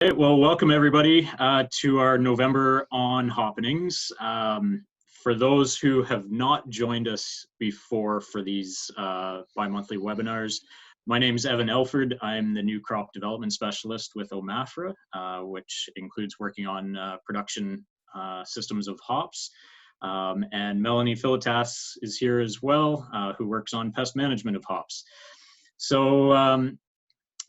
Hey, well, welcome everybody to our November ONHoppenings. For those who have not joined us before for these bi-monthly webinars, my name is Evan Elford. I'm the new crop development specialist with OMAFRA, which includes working on production systems of hops. And Melanie Filitas is here as well, who works on pest management of hops. So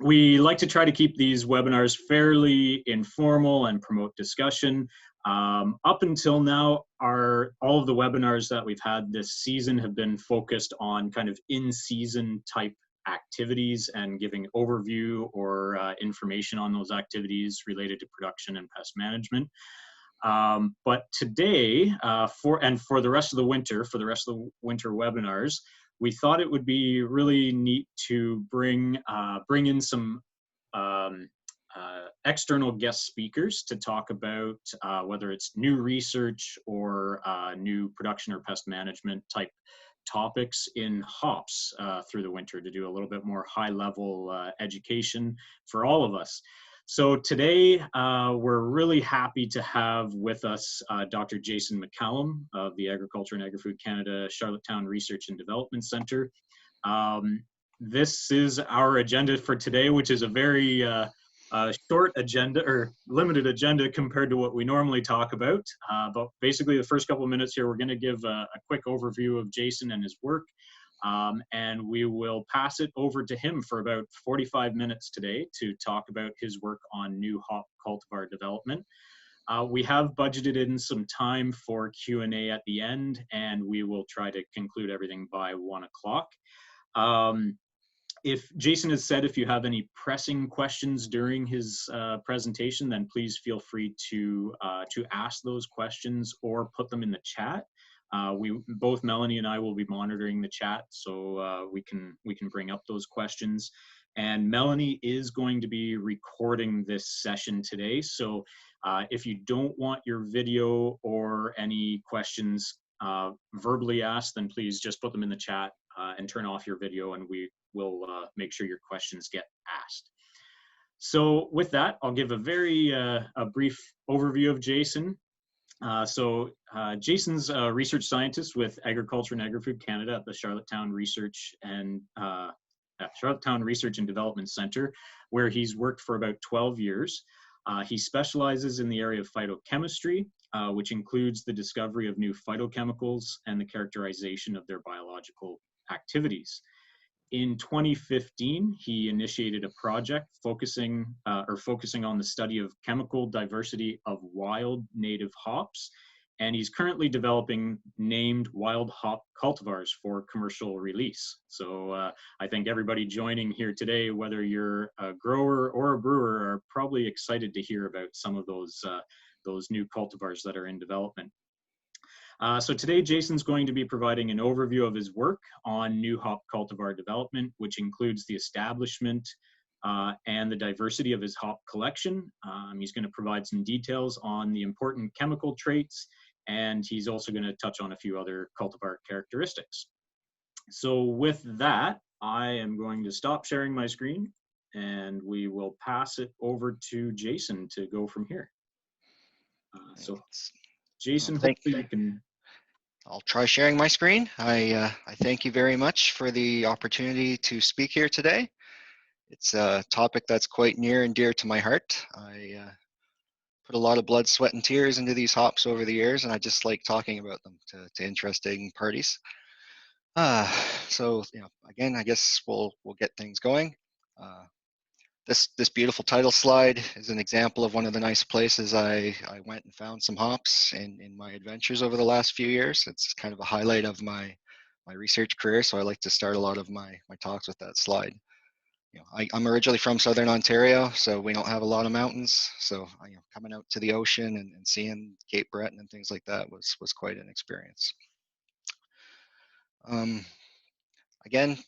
we like to try to keep these webinars fairly informal and promote discussion. Up until now, all of the webinars that we've had this season have been focused on kind of in-season type activities and giving overview or information on those activities related to production and pest management. But today, for the rest of the winter, webinars, we thought it would be really neat to bring in some external guest speakers to talk about whether it's new research or new production or pest management type topics in hops through the winter, to do a little bit more high-level education for all of us. So today, we're really happy to have with us Dr. Jason McCallum of the Agriculture and Agri-Food Canada Charlottetown Research and Development Centre. This is our agenda for today, which is a very short agenda, or limited agenda compared to what we normally talk about. But basically the first couple of minutes here, we're going to give a quick overview of Jason and his work. And we will pass it over to him for about 45 minutes today to talk about his work on new hop cultivar development. We have budgeted in some time for Q&A at the end, and we will try to conclude everything by 1 o'clock. If Jason has said if you have any pressing questions during his presentation, then please feel free to ask those questions or put them in the chat. Both Melanie and I will be monitoring the chat, so we can bring up those questions. And Melanie is going to be recording this session today, so if you don't want your video or any questions verbally asked, then please just put them in the chat and turn off your video, and we will make sure your questions get asked. So with that, I'll give a very brief overview of Jason. Jason's a research scientist with Agriculture and Agri-Food Canada at the Charlottetown Research and Development Centre, where he's worked for about 12 years. He specializes in the area of phytochemistry, which includes the discovery of new phytochemicals and the characterization of their biological activities. In 2015, he initiated a project focusing on the study of chemical diversity of wild native hops, and he's currently developing named wild hop cultivars for commercial release. So I think everybody joining here today, whether you're a grower or a brewer, are probably excited to hear about some of those new cultivars that are in development. So today, Jason's going to be providing an overview of his work on new hop cultivar development, which includes the establishment and the diversity of his hop collection. He's going to provide some details on the important chemical traits, and he's also going to touch on a few other cultivar characteristics. So with that, I am going to stop sharing my screen, and we will pass it over to Jason to go from here. So Jason, hopefully you can... I'll try sharing my screen. I thank you very much for the opportunity to speak here today. It's a topic that's quite near and dear to my heart. I put a lot of blood, sweat, and tears into these hops over the years, and I just like talking about them to interesting parties. So, again, I guess we'll get things going. This beautiful title slide is an example of one of the nice places I went and found some hops in my adventures over the last few years. It's kind of a highlight of my research career, so I like to start a lot of my talks with that slide. I'm originally from Southern Ontario, so we don't have a lot of mountains. So coming out to the ocean and seeing Cape Breton and things like that was quite an experience. Again,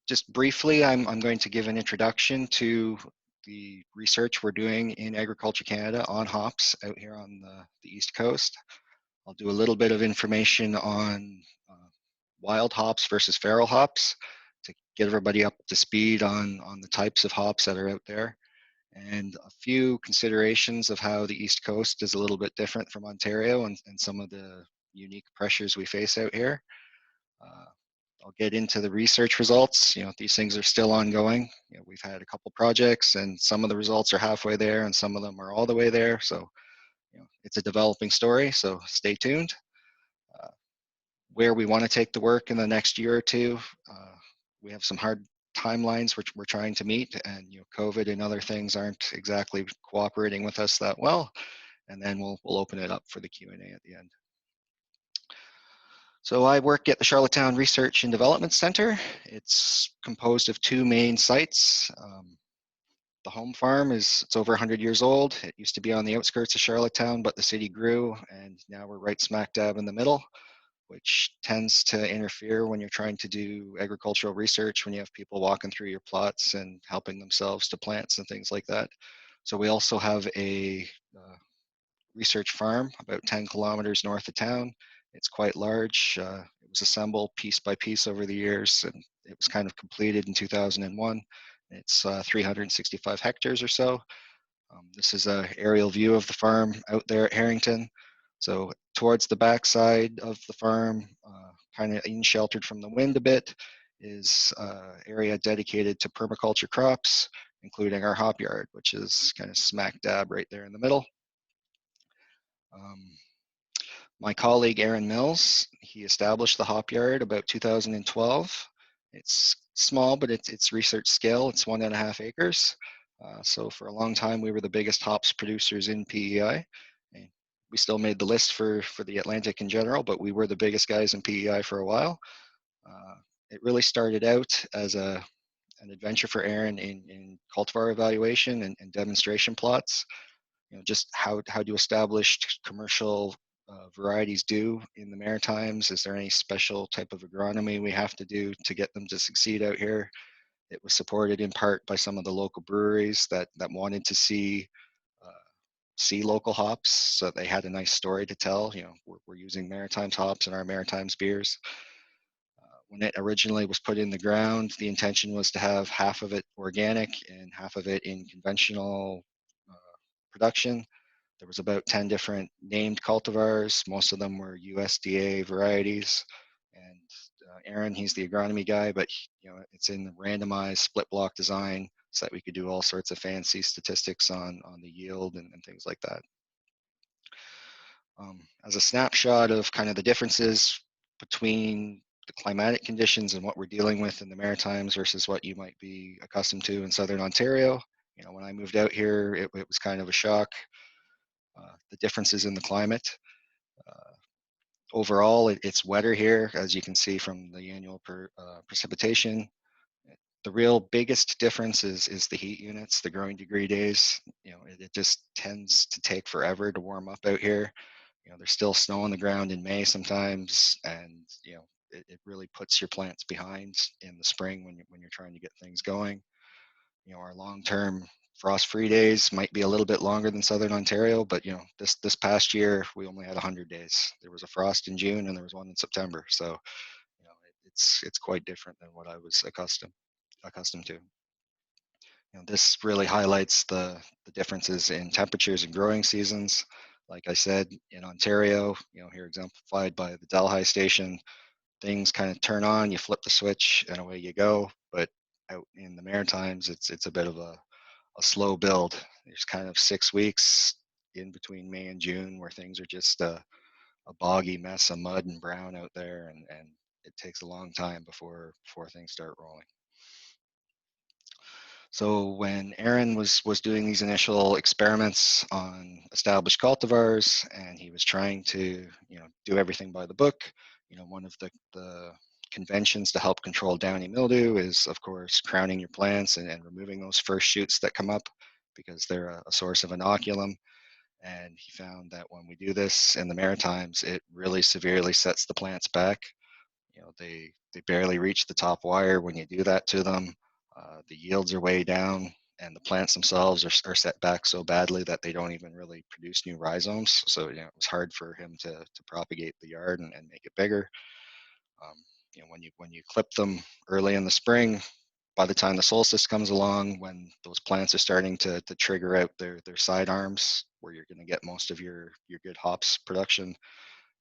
just briefly, I'm going to give an introduction to the research we're doing in Agriculture Canada on hops out here on the East Coast. I'll do a little bit of information on wild hops versus feral hops to get everybody up to speed on the types of hops that are out there. and a few considerations of how the East Coast is a little bit different from Ontario and some of the unique pressures we face out here. Uh, I'll get into the research results. These things are still ongoing. We've had a couple projects, and some of the results are halfway there, and some of them are all the way there. So, it's a developing story. So stay tuned. Uh, where we want to take the work in the next year or two, we have some hard timelines which we're trying to meet, and COVID and other things aren't exactly cooperating with us that well. And then we'll open it up for the Q&A at the end. So I work at the Charlottetown Research and Development Center. It's composed of two main sites. The home farm it's over 100 years old. It used to be on the outskirts of Charlottetown, but the city grew, and now we're right smack dab in the middle, which tends to interfere when you're trying to do agricultural research, when you have people walking through your plots and helping themselves to plants and things like that. So we also have a research farm about 10 kilometers north of town. It's quite large. It was assembled piece by piece over the years, and it was kind of completed in 2001. It's 365 hectares or so. This is an aerial view of the farm out there at Harrington. So towards the backside of the farm, kind of sheltered from the wind a bit, is area dedicated to permaculture crops, including our hop yard, which is kind of smack dab right there in the middle. My colleague Aaron Mills, he established the hop yard about 2012. It's small, but it's research scale. It's 1.5 acres. So for a long time, we were the biggest hops producers in PEI. And we still made the list for the Atlantic in general, but we were the biggest guys in PEI for a while. It really started out as an adventure for Aaron in cultivar evaluation and demonstration plots. Just how do established commercial varieties do in the Maritimes? Is there any special type of agronomy we have to do to get them to succeed out here? It was supported in part by some of the local breweries that wanted to see local hops, so they had a nice story to tell. We're using Maritimes hops in our Maritimes beers. When it originally was put in the ground, the intention was to have half of it organic and half of it in conventional production. There was about 10 different named cultivars. Most of them were USDA varieties. And Aaron, he's the agronomy guy, but it's in the randomized split block design so that we could do all sorts of fancy statistics on the yield and things like that. As a snapshot of kind of the differences between the climatic conditions and what we're dealing with in the Maritimes versus what you might be accustomed to in Southern Ontario. When I moved out here, it was kind of a shock. The differences in the climate. Overall, it's wetter here, as you can see from the annual precipitation. The real biggest difference is the heat units, the growing degree days. It just tends to take forever to warm up out here. There's still snow on the ground in May sometimes, and it really puts your plants behind in the spring when you're trying to get things going. Our long-term frost-free days might be a little bit longer than Southern Ontario, but this past year we only had 100 days. There was a frost in June and there was one in September, so it's quite different than what I was accustomed to. This really highlights the differences in temperatures and growing seasons. Like I said, in Ontario, here exemplified by the Delhi station, things kind of turn on, you flip the switch and away you go. But out in the Maritimes, it's a bit of a slow build. There's kind of 6 weeks in between May and June where things are just a boggy mess of mud and brown out there, and it takes a long time before things start rolling. So when Aaron was doing these initial experiments on established cultivars, and he was trying to do everything by the book, one of the conventions to help control downy mildew is, of course, crowning your plants and removing those first shoots that come up because they're a source of inoculum. And he found that when we do this in the Maritimes, it really severely sets the plants back. They barely reach the top wire when you do that to them. The yields are way down, and the plants themselves are set back so badly that they don't even really produce new rhizomes. So it was hard for him to propagate the yard and make it bigger. When you clip them early in the spring, by the time the solstice comes along, when those plants are starting to trigger out their side arms, where you're going to get most of your good hops production,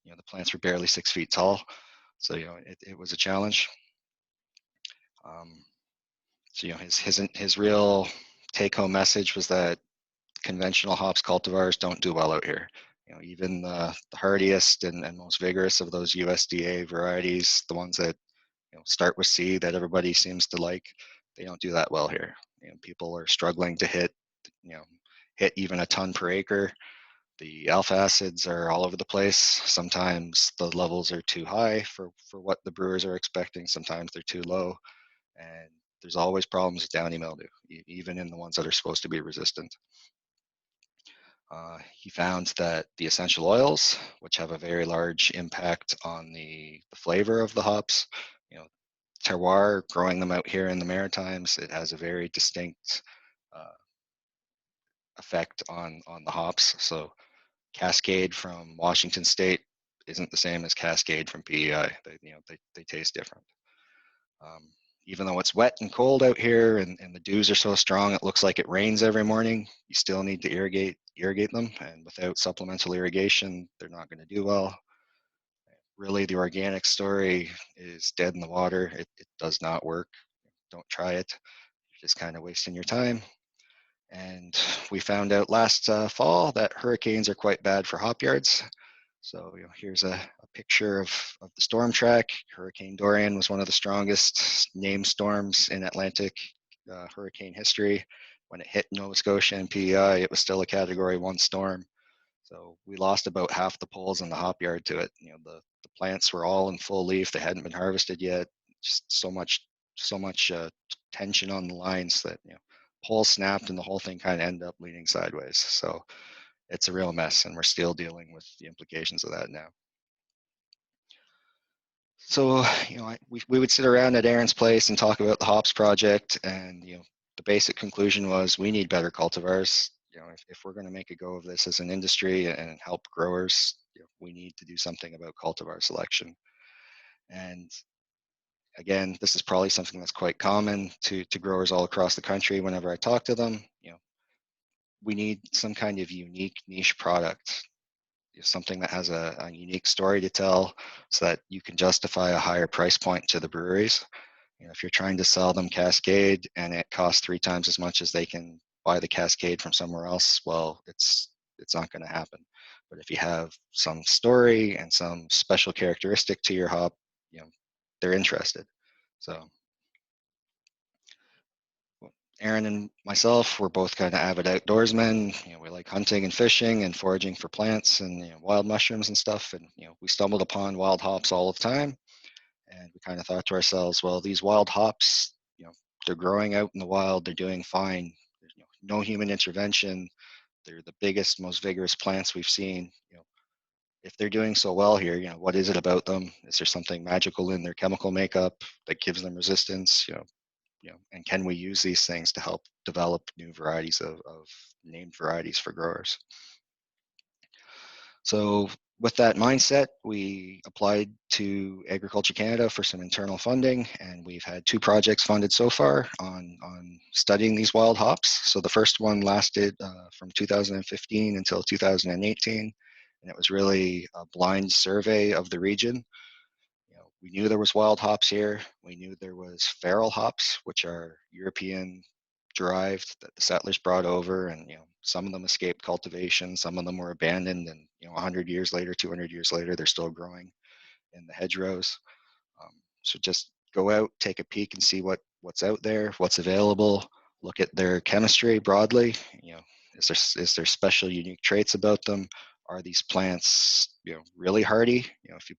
the plants were barely 6 feet tall. So, it was a challenge. So, his real take-home message was that conventional hops cultivars don't do well out here. Even the hardiest and most vigorous of those USDA varieties, the ones that start with C that everybody seems to like, they don't do that well here. People are struggling to hit even a ton per acre. The alpha acids are all over the place. Sometimes the levels are too high for what the brewers are expecting. Sometimes they're too low. And there's always problems with downy mildew, even in the ones that are supposed to be resistant. He found that the essential oils, which have a very large impact on the flavor of the hops, terroir, growing them out here in the Maritimes, it has a very distinct effect on the hops. So Cascade from Washington State isn't the same as Cascade from PEI. They taste different. Even though it's wet and cold out here and the dews are so strong, it looks like it rains every morning, you still need to irrigate them. And without supplemental irrigation, they're not going to do well. Really, the organic story is dead in the water. It does not work. Don't try it. You're just kind of wasting your time. And we found out last fall that hurricanes are quite bad for hop yards. So here's a picture of the storm track. Hurricane Dorian was one of the strongest named storms in Atlantic hurricane history. When it hit Nova Scotia and PEI, it was still a Category 1 storm. So we lost about half the poles in the hop yard to it. The plants were all in full leaf. They hadn't been harvested yet. Just so much tension on the lines that poles snapped and the whole thing kind of ended up leaning sideways. So it's a real mess, and we're still dealing with the implications of that now. So, we would sit around at Aaron's place and talk about the hops project, and the basic conclusion was we need better cultivars. If we're going to make a go of this as an industry and help growers, we need to do something about cultivar selection. And again, this is probably something that's quite common to growers all across the country. Whenever I talk to them, we need some kind of unique niche product, something that has a unique story to tell, so that you can justify a higher price point to the breweries. If you're trying to sell them Cascade and it costs 3 times as much as they can buy the Cascade from somewhere else, well, it's not going to happen. But if you have some story and some special characteristic to your hop, they're interested. So Aaron and myself, we're both kind of avid outdoorsmen. We like hunting and fishing and foraging for plants and wild mushrooms and stuff. And we stumbled upon wild hops all the time, and we kind of thought to ourselves, well, these wild hops, they're growing out in the wild. They're doing fine. There's no human intervention. They're the biggest, most vigorous plants we've seen. If they're doing so well here, what is it about them? Is there something magical in their chemical makeup that gives them resistance? And can we use these things to help develop new varieties of named varieties for growers? So with that mindset, we applied to Agriculture Canada for some internal funding, and we've had 2 projects funded so far on studying these wild hops. So the first one lasted from 2015 until 2018, and it was really a blind survey of the region. We knew there was wild hops here. We knew there was feral hops, which are European derived that the settlers brought over, and some of them escaped cultivation, some of them were abandoned, and 100 years later, 200 years later, they're still growing in the hedgerows. So just go out, take a peek, and see what's out there, what's available. Look at their chemistry broadly. Is there special, unique traits about them? Are these plants really hardy?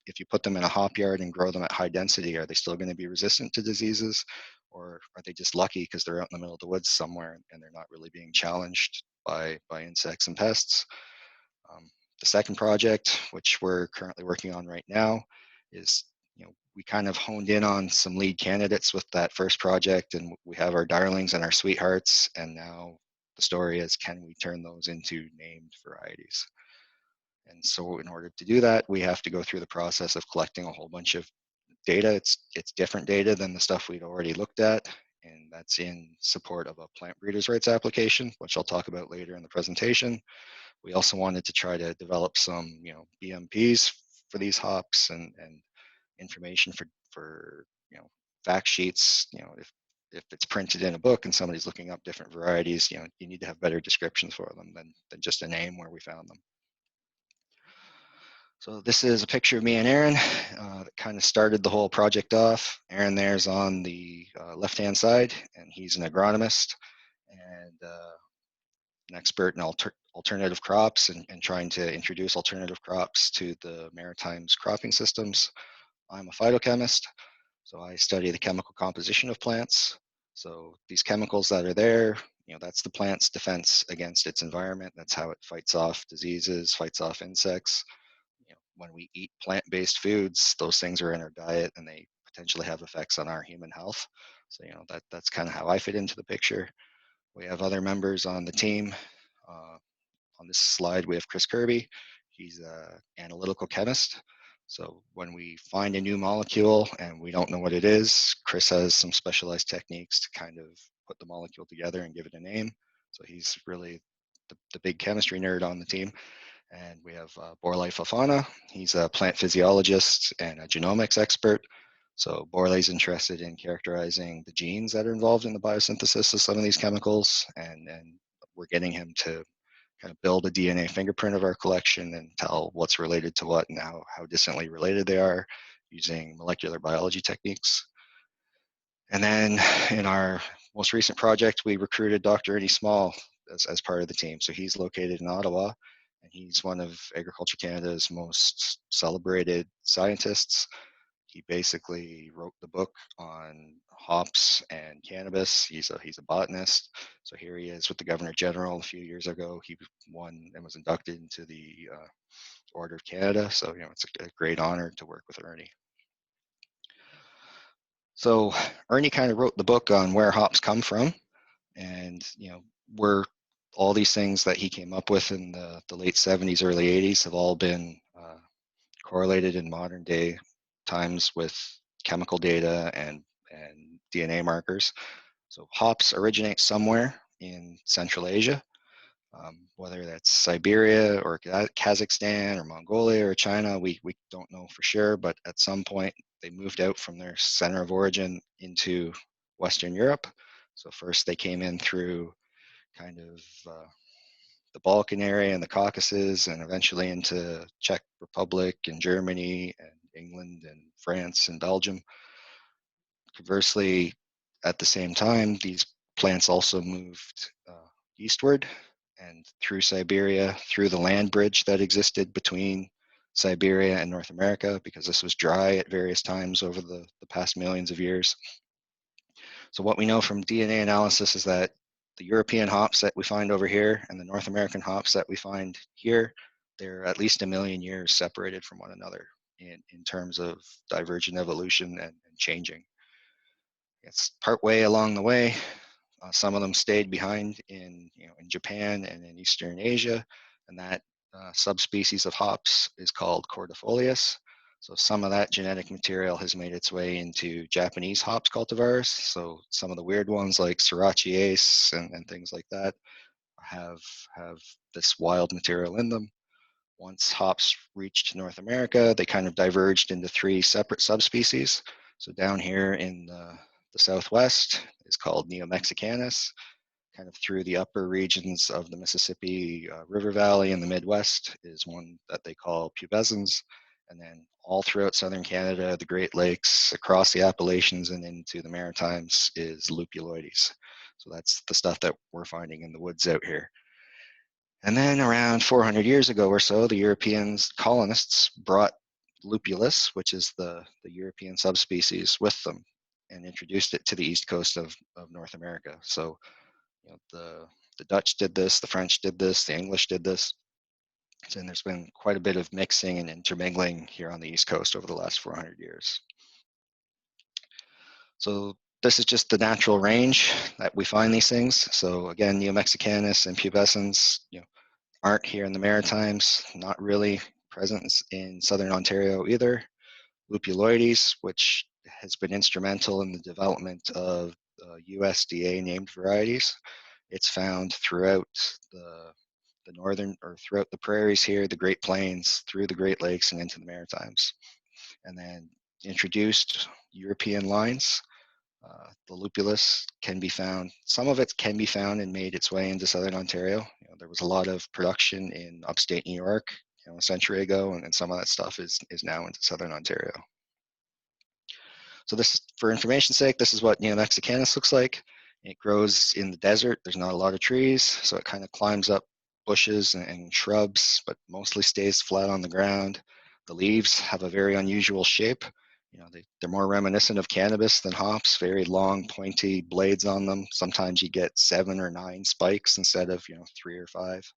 If you put them in a hop yard and grow them at high density, are they still going to be resistant to diseases, or are they just lucky because they're out in the middle of the woods somewhere and they're not really being challenged by insects and pests? The second project, which we're currently working on right now, is we kind of honed in on some lead candidates with that first project, and we have our darlings and our sweethearts, and now the story is, can we turn those into named varieties? And so in order to do that, we have to go through the process of collecting a whole bunch of data. It's different data than the stuff we'd already looked at, and that's in support of a plant breeders' rights application, which I'll talk about later in the presentation. We also wanted to try to develop some, BMPs for these hops and information for fact sheets. If it's printed in a book and somebody's looking up different varieties, you need to have better descriptions for them than just a name where we found them. So this is a picture of me and Aaron that kind of started the whole project off. Aaron there's on the left-hand side, and he's an agronomist and an expert in alternative crops and trying to introduce alternative crops to the Maritimes cropping systems. I'm a phytochemist, so I study the chemical composition of plants. So these chemicals that are there, that's the plant's defense against its environment. That's how it fights off diseases, fights off insects. When we eat plant-based foods, those things are in our diet and they potentially have effects on our human health. So, that's kind of how I fit into the picture. We have other members on the team. On this slide, we have Chris Kirby. He's an analytical chemist. So when we find a new molecule and we don't know what it is, Chris has some specialized techniques to kind of put the molecule together and give it a name. So he's really the big chemistry nerd on the team. And we have Borlai Fofana. He's a plant physiologist and a genomics expert. So Borlai's interested in characterizing the genes that are involved in the biosynthesis of some of these chemicals, and we're getting him to kind of build a DNA fingerprint of our collection and tell what's related to what and how distantly related they are using molecular biology techniques. And then in our most recent project, we recruited Dr. Ernie Small as part of the team. So he's located in Ottawa, and he's one of Agriculture Canada's most celebrated scientists. He basically wrote the book on hops and cannabis. He's a botanist. So here he is with the Governor General a few years ago. He won and was inducted into the Order of Canada. So, it's a great honor to work with Ernie. So Ernie kind of wrote the book on where hops come from, and where all these things that he came up with in the late 70s, early 80s have all been correlated in modern day times with chemical data and DNA markers. So hops originate somewhere in Central Asia, whether that's Siberia or Kazakhstan or Mongolia or China, we don't know for sure, but at some point they moved out from their center of origin into Western Europe. So first they came in through kind of the Balkan area and the Caucasus, and eventually into Czech Republic and Germany and England and France and Belgium. Conversely, at the same time, these plants also moved eastward and through Siberia, through the land bridge that existed between Siberia and North America, because this was dry at various times over the past millions of years. So what we know from DNA analysis is that the European hops that we find over here and the North American hops that we find here, they're at least 1 million years separated from one another in terms of divergent evolution and changing. It's partway along the way. Some of them stayed behind in Japan and in Eastern Asia, and that subspecies of hops is called Cordifolius. So some of that genetic material has made its way into Japanese hops cultivars. So some of the weird ones like Sriracha and things like that have this wild material in them. Once hops reached North America, they kind of diverged into 3 separate subspecies. So down here in the Southwest is called Neo-Mexicanus. Kind of through the upper regions of the Mississippi River Valley in the Midwest is one that they call pubescens. And then all throughout southern Canada, the Great Lakes, across the Appalachians and into the Maritimes is Lupuloides. So that's the stuff that we're finding in the woods out here. And then around 400 years ago or so, the European colonists brought Lupulus, which is the European subspecies, with them and introduced it to the east coast of North America. So the Dutch did this, the French did this, the English did this. And there's been quite a bit of mixing and intermingling here on the East Coast over the last 400 years. So this is just the natural range that we find these things. So again, Neo-Mexicanus and pubescens, aren't here in the Maritimes, not really present in Southern Ontario either. Lupuloides, which has been instrumental in the development of USDA named varieties. It's found throughout the northern, or throughout the prairies here, the Great Plains, through the Great Lakes and into the Maritimes. And then introduced European lines. The lupulus can be found, some of it can be found and made its way into Southern Ontario. There was a lot of production in upstate New York, a century ago, and some of that stuff is now into Southern Ontario. So this, for information's sake, this is what Mexicanus looks like. It grows in the desert. There's not a lot of trees, so it kind of climbs up bushes and shrubs, but mostly stays flat on the ground. The leaves have a very unusual shape. They're more reminiscent of cannabis than hops, very long, pointy blades on them. Sometimes you get 7 or 9 spikes instead of 3 or 5.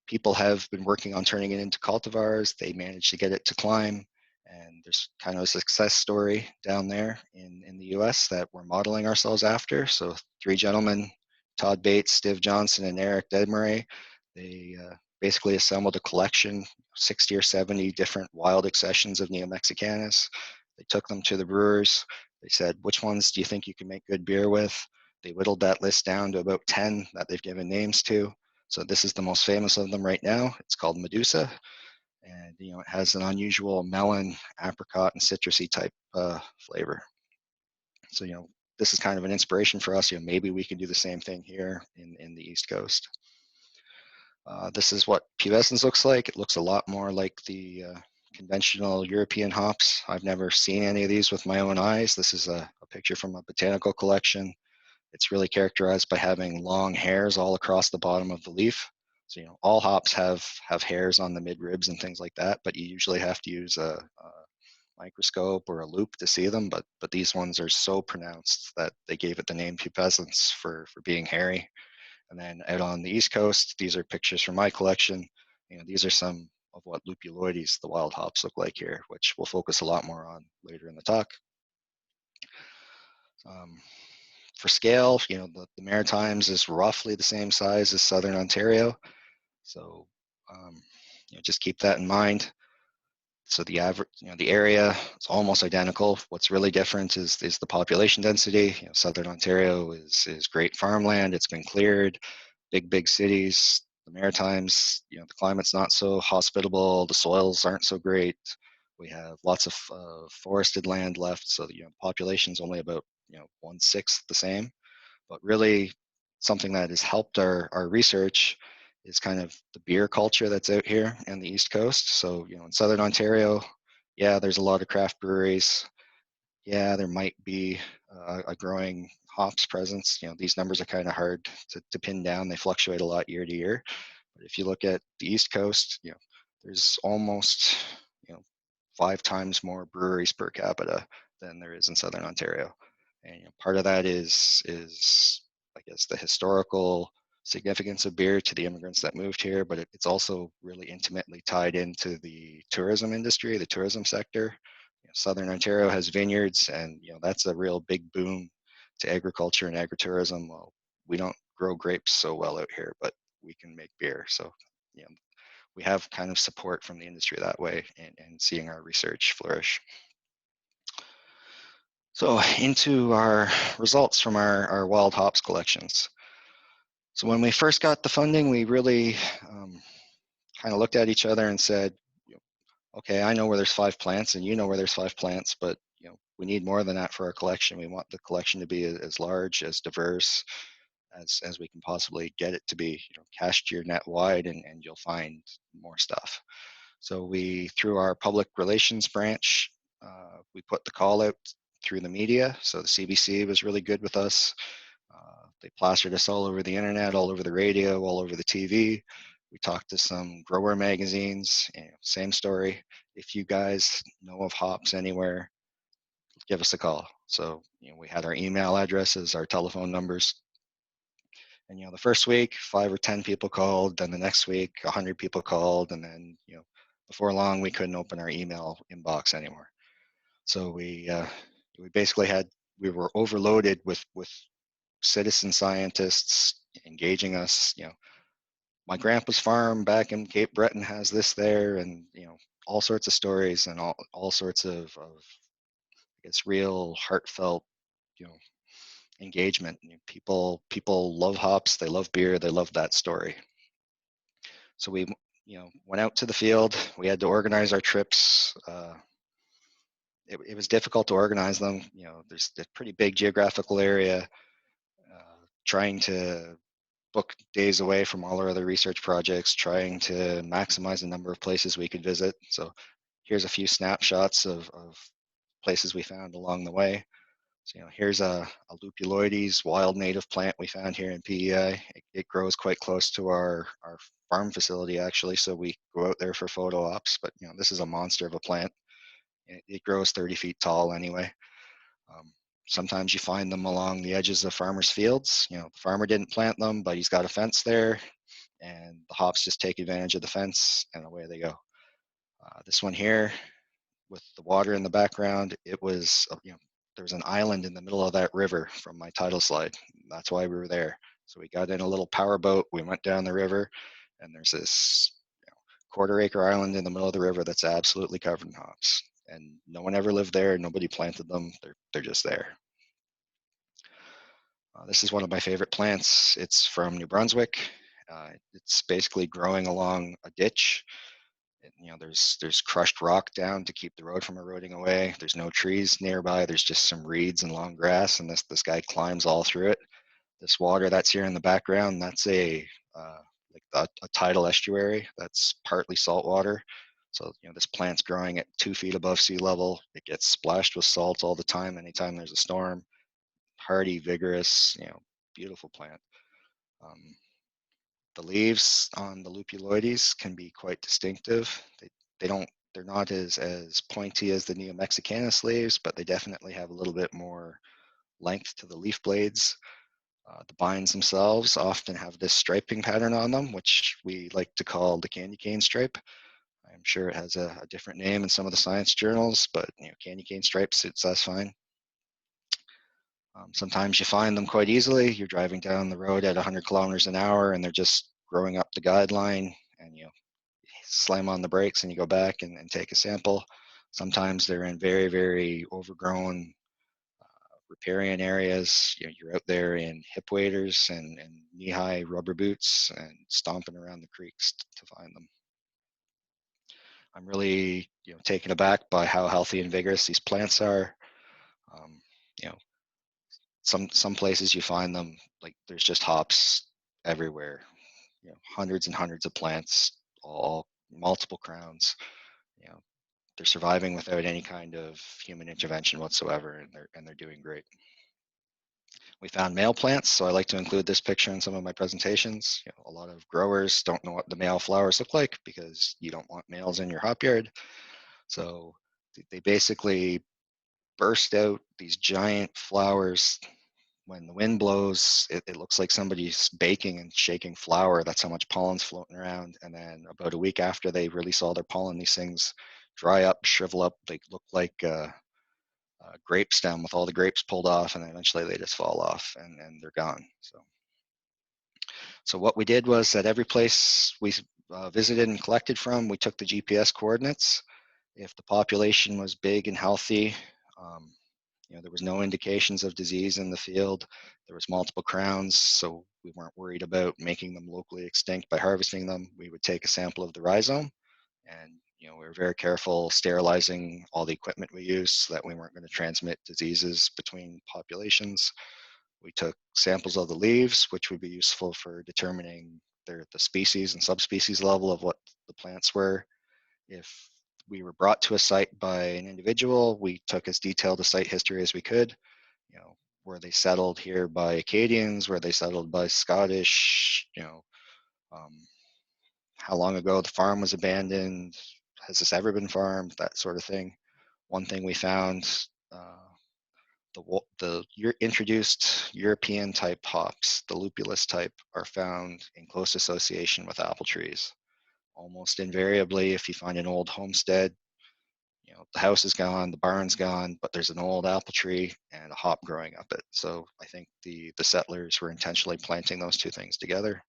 People have been working on turning it into cultivars. They managed to get it to climb, and there's kind of a success story down there in the US that we're modeling ourselves after. So 3 gentlemen, Todd Bates, Steve Johnson, and Eric Dedmarais, they basically assembled a collection, 60 or 70 different wild accessions of Neo-Mexicanus. They took them to the brewers. They said, which ones do you think you can make good beer with? They whittled that list down to about 10 that they've given names to. So this is the most famous of them right now. It's called Medusa, and it has an unusual melon, apricot, and citrusy type flavor. So this is kind of an inspiration for us. Maybe we can do the same thing here in the East Coast. This is what pubescens looks like. It looks a lot more like the conventional European hops. I've never seen any of these with my own eyes. This is a picture from a botanical collection. It's really characterized by having long hairs all across the bottom of the leaf. So all hops have hairs on the mid ribs and things like that, but you usually have to use a microscope or a loupe to see them. But these ones are so pronounced that they gave it the name pubescens for being hairy. And then out on the East Coast, these are pictures from my collection. These are some of what Lupuloides, the wild hops, look like here, which we'll focus a lot more on later in the talk. For scale, the Maritimes is roughly the same size as Southern Ontario. So just keep that in mind. So the average, the area is almost identical. What's really different is the population density. Southern Ontario is great farmland. It's been cleared, big cities. The Maritimes, the climate's not so hospitable. The soils aren't so great. We have lots of forested land left. So the population's only about 1/6 the same. But really, something that has helped our research is kind of the beer culture that's out here in the East Coast. So, in Southern Ontario, yeah, there's a lot of craft breweries. Yeah, there might be a growing hops presence. These numbers are kind of hard to pin down. They fluctuate a lot year to year. But if you look at the East Coast, there's almost 5 times more breweries per capita than there is in Southern Ontario. And part of that is I guess the historical significance of beer to the immigrants that moved here, but it's also really intimately tied into the tourism industry, the tourism sector. Southern Ontario has vineyards, and that's a real big boom to agriculture and agritourism. Well, we don't grow grapes so well out here, but we can make beer. So we have kind of support from the industry that way, and seeing our research flourish. So into our results from our wild hops collections. So when we first got the funding, we really kind of looked at each other and said, okay, I know where there's 5 plants and you know where there's 5 plants, but we need more than that for our collection. We want the collection to be as large, as diverse as we can possibly get it to be. Cast your net wide and you'll find more stuff. So we, through our public relations branch, we put the call out through the media. So the CBC was really good with us. They plastered us all over the internet, all over the radio, all over the TV. We talked to some grower magazines. Same story. If you guys know of hops anywhere, give us a call. So we had our email addresses, our telephone numbers. And the first week, 5 or 10 people called. Then the next week, 100 people called. And then before long, we couldn't open our email inbox anymore. So we basically we were overloaded with citizen scientists engaging us. My grandpa's farm back in Cape Breton has this there, and all sorts of stories and all sorts of I guess real heartfelt engagement. People love hops, they love beer, they love that story. So we went out to the field. We had to organize our trips. It was difficult to organize them. There's a pretty big geographical area. Trying to book days away from all our other research projects, trying to maximize the number of places we could visit. So here's a few snapshots of places we found along the way. So, here's a Lupuloides wild native plant we found here in PEI. It grows quite close to our farm facility, actually, so we go out there for photo ops. But, this is a monster of a plant. It grows 30 feet tall anyway. Sometimes you find them along the edges of farmers' fields. The farmer didn't plant them, but he's got a fence there, and the hops just take advantage of the fence, and away they go. This one here, with the water in the background, it was, there was an island in the middle of that river from my title slide. That's why we were there. So we got in a little power boat, we went down the river, and there's this quarter-acre island in the middle of the river that's absolutely covered in hops. And no one ever lived there, nobody planted them, they're just there. This is one of my favorite plants. It's from New Brunswick. It's basically growing along a ditch. There's crushed rock down to keep the road from eroding away. There's no trees nearby. There's just some reeds and long grass, and this guy climbs all through it. This water that's here in the background, that's a tidal estuary. That's partly salt water. So this plant's growing at 2 feet above sea level. It gets splashed with salt all the time. Anytime there's a storm, hardy, vigorous, beautiful plant. The leaves on the Lupuloides can be quite distinctive. They're not as pointy as the Neo-Mexicanus leaves, but they definitely have a little bit more length to the leaf blades. The bines themselves often have this striping pattern on them, which we like to call the candy cane stripe. I'm sure it has a different name in some of the science journals, but candy cane stripe suits us fine. Sometimes you find them quite easily. You're driving down the road at 100 kilometers an hour and they're just growing up the guideline, and you slam on the brakes and you go back and take a sample. Sometimes they're in very, very overgrown riparian areas. You're out there in hip waders and knee-high rubber boots and stomping around the creeks to find them. I'm really taken aback by how healthy and vigorous these plants are. Some places you find them, like there's just hops everywhere, hundreds and hundreds of plants, all multiple crowns. They're surviving without any kind of human intervention whatsoever, and they're doing great. We found male plants, so I like to include this picture in some of my presentations. A lot of growers don't know what the male flowers look like because you don't want males in your hop yard. So they basically burst out these giant flowers. When the wind blows, it looks like somebody's baking and shaking flour. That's how much pollen's floating around. And then about a week after they release all their pollen, these things dry up, shrivel up. They look like a grape stem with all the grapes pulled off, and eventually they just fall off and they're gone. So what we did was at every place we visited and collected from, we took the GPS coordinates. If the population was big and healthy, there was no indications of disease in the field. There was multiple crowns, so we weren't worried about making them locally extinct by harvesting them. We would take a sample of the rhizome, and we were very careful sterilizing all the equipment we used so that we weren't going to transmit diseases between populations. We took samples of the leaves, which would be useful for determining the species and subspecies level of what the plants were. If we were brought to a site by an individual, we took as detailed a site history as we could. Were they settled here by Acadians? Were they settled by Scottish? How long ago the farm was abandoned? Has this ever been farmed? That sort of thing. One thing we found, the introduced European type hops, the lupulus type, are found in close association with apple trees. Almost invariably, if you find an old homestead, the house is gone, the barn's gone, but there's an old apple tree and a hop growing up it. So I think the settlers were intentionally planting those two things together.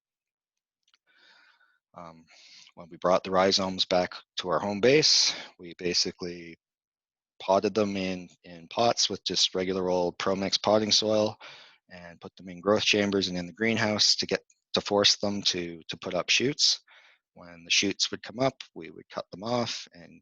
When we brought the rhizomes back to our home base, we basically potted them in pots with just regular old ProMix potting soil, and put them in growth chambers and in the greenhouse to force them to put up shoots. When the shoots would come up, we would cut them off, and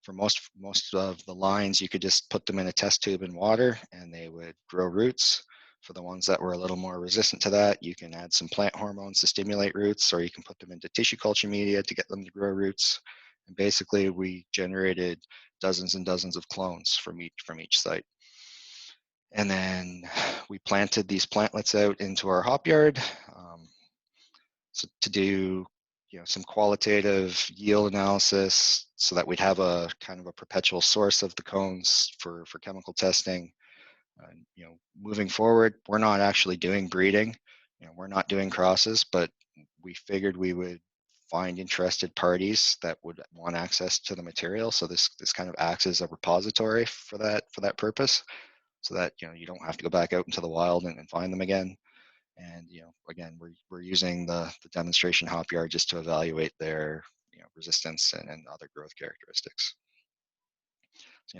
for most of the lines, you could just put them in a test tube in water, and they would grow roots. For the ones that were a little more resistant to that, you can add some plant hormones to stimulate roots, or you can put them into tissue culture media to get them to grow roots. And basically, we generated dozens and dozens of clones from each site. And then we planted these plantlets out into our hop yard, so to do some qualitative yield analysis, so that we'd have a kind of a perpetual source of the cones for chemical testing. Moving forward, we're not actually doing breeding. We're not doing crosses, but we figured we would find interested parties that would want access to the material. So this kind of acts as a repository for that purpose, so that you don't have to go back out into the wild and find them again. And again, we're using the demonstration hop yard just to evaluate their resistance and other growth characteristics.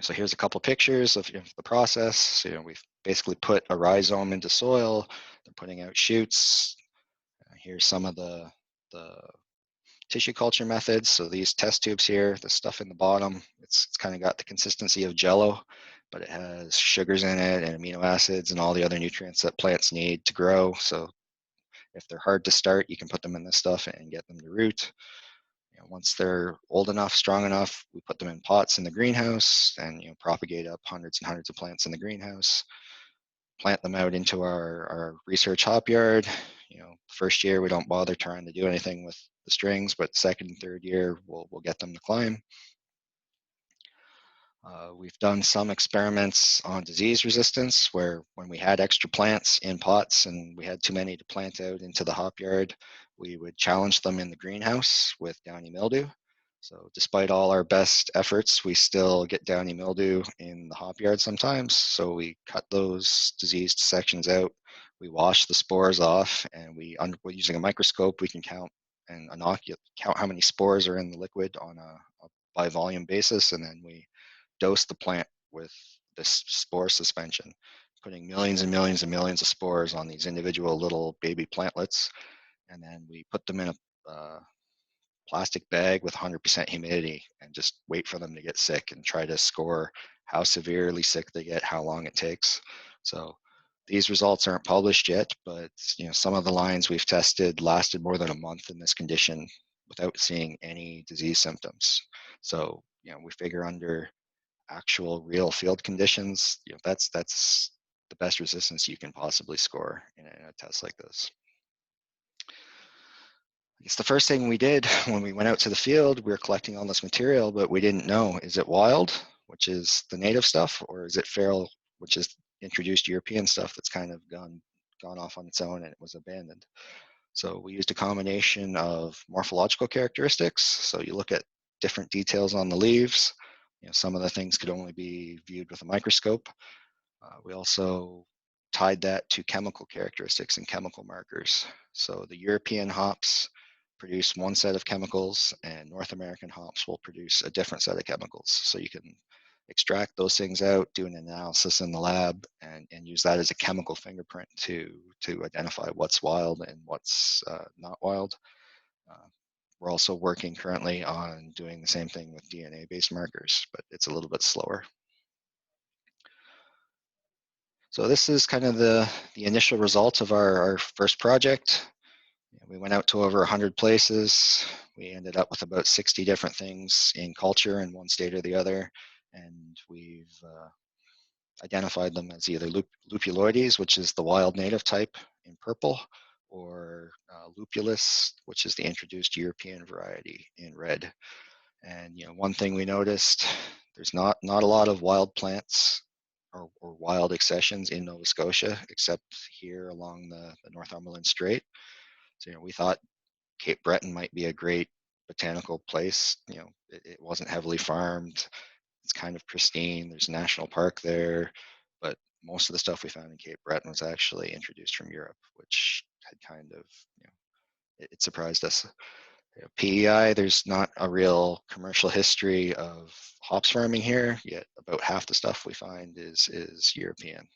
So here's a couple pictures of the process. So, we've basically put a rhizome into soil. They're putting out shoots. Here's some of the tissue culture methods. So these test tubes here, the stuff in the bottom, it's kind of got the consistency of Jello, but it has sugars in it and amino acids and all the other nutrients that plants need to grow. So if they're hard to start, you can put them in this stuff and get them to root. Once they're old enough, strong enough, we put them in pots in the greenhouse and propagate up hundreds and hundreds of plants in the greenhouse. Plant them out into our research hop yard. First year we don't bother trying to do anything with the strings, but second and third year we'll get them to climb. We've done some experiments on disease resistance, where when we had extra plants in pots and we had too many to plant out into the hop yard, we would challenge them in the greenhouse with downy mildew. So despite all our best efforts, we still get downy mildew in the hop yard sometimes. So we cut those diseased sections out, we wash the spores off, and we're using a microscope, we can count how many spores are in the liquid on a by volume basis, and then we dose the plant with this spore suspension, putting millions and millions and millions of spores on these individual little baby plantlets. And then we put them in a plastic bag with 100% humidity and just wait for them to get sick and try to score how severely sick they get, how long it takes. So these results aren't published yet, but some of the lines we've tested lasted more than a month in this condition without seeing any disease symptoms. So we figure under actual real field conditions, that's the best resistance you can possibly score in a test like this. I guess the first thing we did when we went out to the field, we were collecting all this material, but we didn't know, is it wild, which is the native stuff, or is it feral, which is introduced European stuff that's kind of gone off on its own and it was abandoned. So we used a combination of morphological characteristics. So you look at different details on the leaves. Some of the things could only be viewed with a microscope. We also tied that to chemical characteristics and chemical markers. So the European hops produce one set of chemicals, and North American hops will produce a different set of chemicals. So you can extract those things out, do an analysis in the lab, and use that as a chemical fingerprint to identify what's wild and what's not wild. We're also working currently on doing the same thing with DNA-based markers, but it's a little bit slower. So this is kind of the initial results of our first project. We went out to over 100 places. We ended up with about 60 different things in culture in one state or the other, and we've identified them as either Lupuloides, which is the wild native type in purple, or Lupulus, which is the introduced European variety in red. And one thing we noticed, there's not a lot of wild plants or wild accessions in Nova Scotia, except here along the Northumberland Strait. So we thought Cape Breton might be a great botanical place. It wasn't heavily farmed. It's kind of pristine. There's a national park there, but most of the stuff we found in Cape Breton was actually introduced from Europe, which had kind of, it surprised us. PEI, there's not a real commercial history of hops farming here, yet about half the stuff we find is European.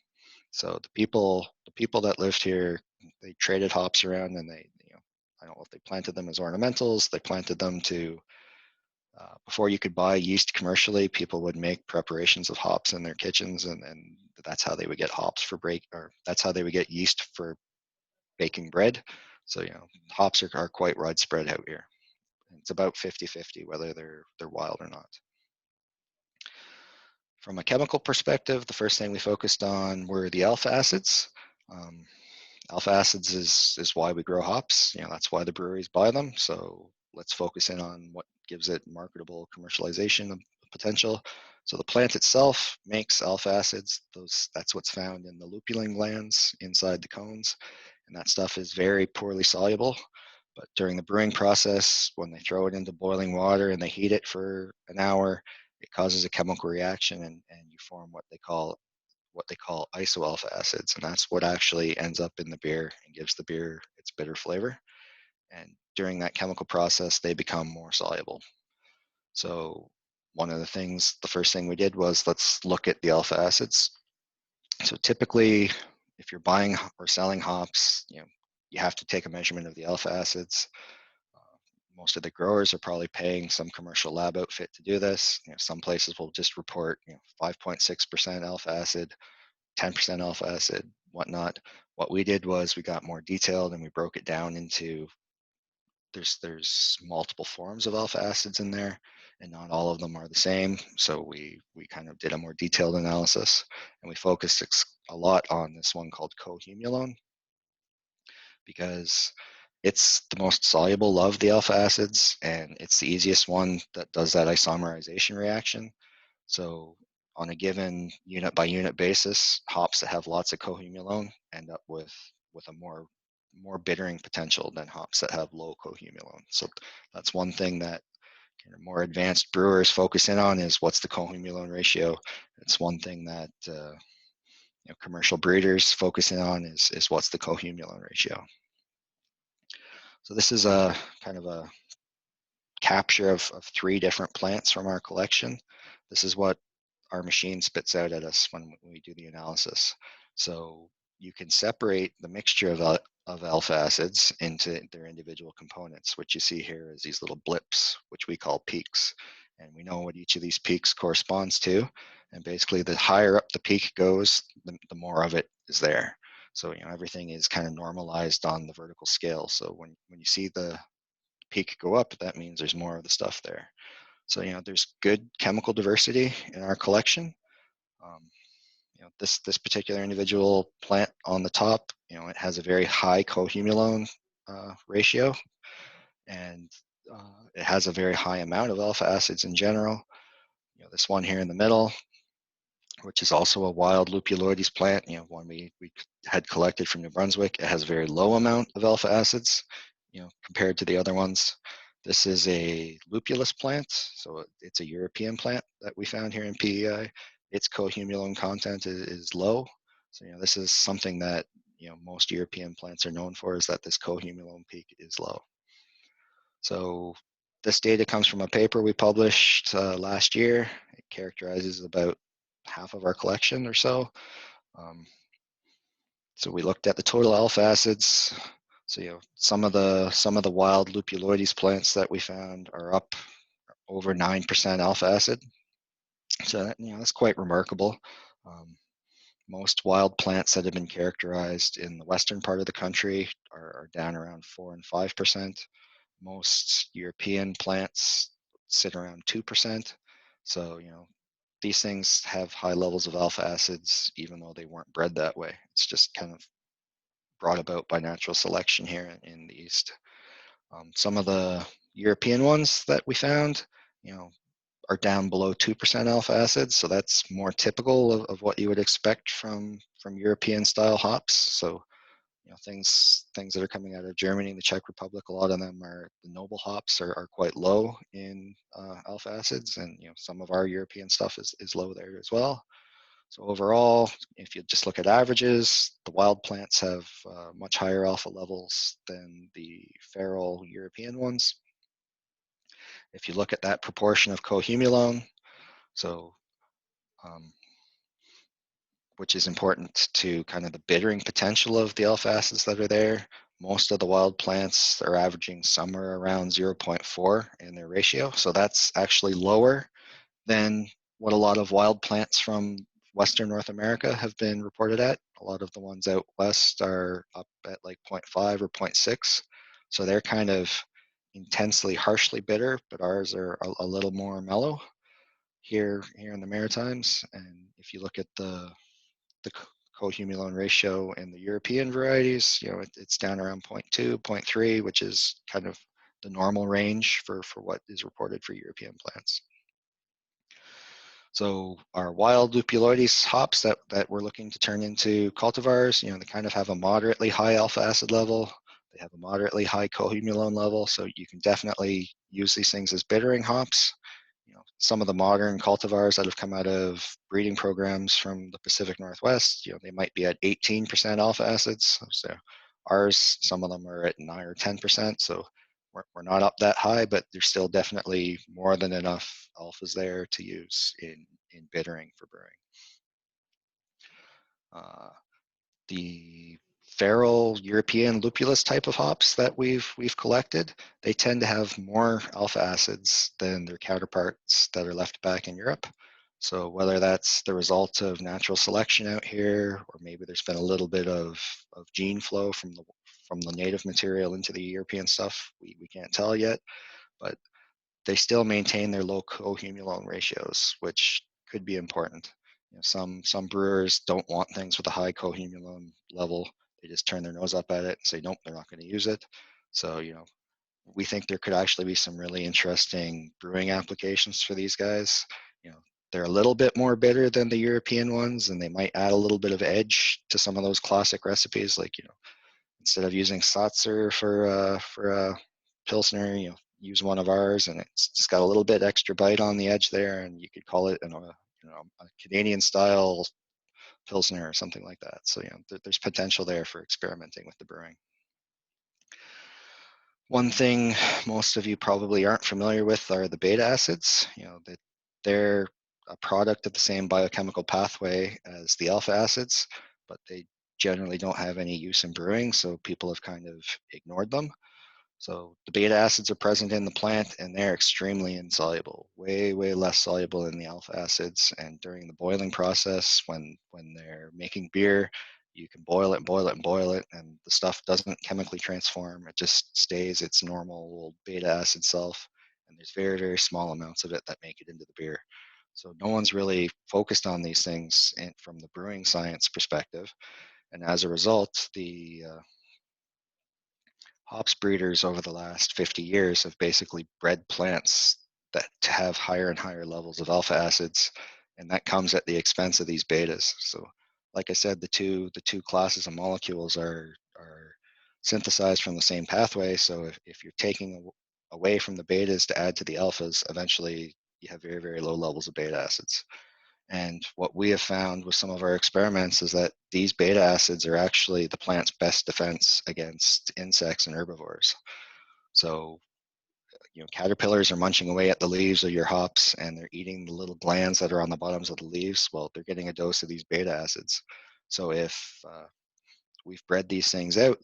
So the people that lived here, they traded hops around, and they, I don't know if they planted them as ornamentals, they planted them to, before you could buy yeast commercially, people would make preparations of hops in their kitchens, and that's how they would get hops for that's how they would get yeast for baking bread. So, hops are quite widespread out here. It's about 50-50 whether they're wild or not. From a chemical perspective, the first thing we focused on were the alpha acids. Alpha acids is why we grow hops. That's why the breweries buy them. So let's focus in on what gives it marketable commercialization potential. So the plant itself makes alpha acids. That's what's found in the lupulin glands inside the cones, and that stuff is very poorly soluble. But during the brewing process, when they throw it into boiling water and they heat it for an hour, it causes a chemical reaction, and you form what they call isoalpha acids, and that's what actually ends up in the beer and gives the beer its bitter flavor. And during that chemical process, they become more soluble. So the first thing we did was, let's look at the alpha acids. So typically, if you're buying or selling hops, you have to take a measurement of the alpha acids. Most of the growers are probably paying some commercial lab outfit to do this. Some places will just report 5.6% alpha acid, 10% alpha acid, whatnot. What we did was we got more detailed, and we broke it down into, there's multiple forms of alpha acids in there, and not all of them are the same. So we kind of did a more detailed analysis, and we focused a lot on this one called cohumulone, because it's the most soluble of the alpha acids, and it's the easiest one that does that isomerization reaction. So on a given unit by unit basis, hops that have lots of cohumulone end up with a more bittering potential than hops that have low cohumulone. So that's one thing that kind of more advanced brewers focus in on, is what's the cohumulone ratio. It's one thing that commercial breeders focus in on, is what's the cohumulone ratio. So this is a kind of a capture of 3 different plants from our collection. This is what our machine spits out at us when we do the analysis. So you can separate the mixture of alpha acids into their individual components. What you see here is these little blips, which we call peaks. And we know what each of these peaks corresponds to. And basically, the higher up the peak goes, the more of it is there. So everything is kind of normalized on the vertical scale. So when you see the peak go up, that means there's more of the stuff there. So there's good chemical diversity in our collection. This particular individual plant on the top, it has a very high cohumulone ratio, and it has a very high amount of alpha acids in general. This one here in the middle, which is also a wild Lupuloides plant, one we had collected from New Brunswick, it has a very low amount of alpha acids, compared to the other ones. This is a lupulus plant, so it's a European plant that we found here in PEI. Its cohumulone content is low. So this is something that most European plants are known for, is that this cohumulone peak is low. So this data comes from a paper we published last year. It characterizes about half of our collection or so. So we looked at the total alpha acids. So some of the wild Lupuloides plants that we found are up over 9% alpha acid. So that's quite remarkable. Most wild plants that have been characterized in the western part of the country are down around 4 and 5%. Most European plants sit around 2%. So these things have high levels of alpha acids, even though they weren't bred that way. It's just kind of brought about by natural selection here in the East. Some of the European ones that we found, are down below 2% alpha acids. So that's more typical of what you would expect from European style hops. So, things that are coming out of Germany and the Czech Republic, a lot of them are, the noble hops are quite low in alpha acids. And, some of our European stuff is low there as well. So overall, if you just look at averages, the wild plants have much higher alpha levels than the feral European ones. if you look at that proportion of cohumulone, so which is important to kind of the bittering potential of the alpha acids that are there. Most of the wild plants are averaging somewhere around 0.4 in their ratio. So that's actually lower than what a lot of wild plants from Western North America have been reported at. A lot of the ones out west are up at like 0.5 or 0.6. So they're kind of intensely, harshly bitter, but ours are a little more mellow here in the Maritimes. And if you look at the cohumulone ratio in the European varieties, it's down around 0.2, 0.3, which is kind of the normal range for what is reported for European plants. So our wild Lupuloides hops that we're looking to turn into cultivars, they kind of have a moderately high alpha acid level. They have a moderately high cohumulone level, so you can definitely use these things as bittering hops. Some of the modern cultivars that have come out of breeding programs from the Pacific Northwest, they might be at 18% alpha acids. So ours, some of them are at 9 or 10%. So we're not up that high, but there's still definitely more than enough alphas there to use in bittering for brewing. The feral European lupulus type of hops that we've collected, they tend to have more alpha acids than their counterparts that are left back in Europe. So whether that's the result of natural selection out here, or maybe there's been a little bit of gene flow from the native material into the European stuff, we can't tell yet, but they still maintain their low cohumulone ratios, which could be important. Some brewers don't want things with a high cohumulone level. They just turn their nose up at it and say, nope, they're not going to use it. So, we think there could actually be some really interesting brewing applications for these guys. They're a little bit more bitter than the European ones, and they might add a little bit of edge to some of those classic recipes. Like, instead of using Satzer for a Pilsner, use one of ours, and it's just got a little bit extra bite on the edge there, and you could call it a Canadian style Pilsner or something like that. So there's potential there for experimenting with the brewing. One thing most of you probably aren't familiar with are the beta acids. That they're a product of the same biochemical pathway as the alpha acids, but they generally don't have any use in brewing, so people have kind of ignored them. So the beta acids are present in the plant, and they're extremely insoluble, way less soluble than the alpha acids. And during the boiling process, when they're making beer, you can boil it and boil it and boil it, and the stuff doesn't chemically transform. It just stays its normal beta acid self, and there's very small amounts of it that make it into the beer. So no one's really focused on these things from the brewing science perspective, and as a result, the hops breeders over the last 50 years have basically bred plants that to have higher and higher levels of alpha acids, and that comes at the expense of these betas. So, like I said, the two classes of molecules are synthesized from the same pathway. So if you're taking away from the betas to add to the alphas, eventually you have very low levels of beta acids. And what we have found with some of our experiments is that these beta acids are actually the plant's best defense against insects and herbivores. So, caterpillars are munching away at the leaves of your hops, and they're eating the little glands that are on the bottoms of the leaves. Well, they're getting a dose of these beta acids. So if we've bred these things out,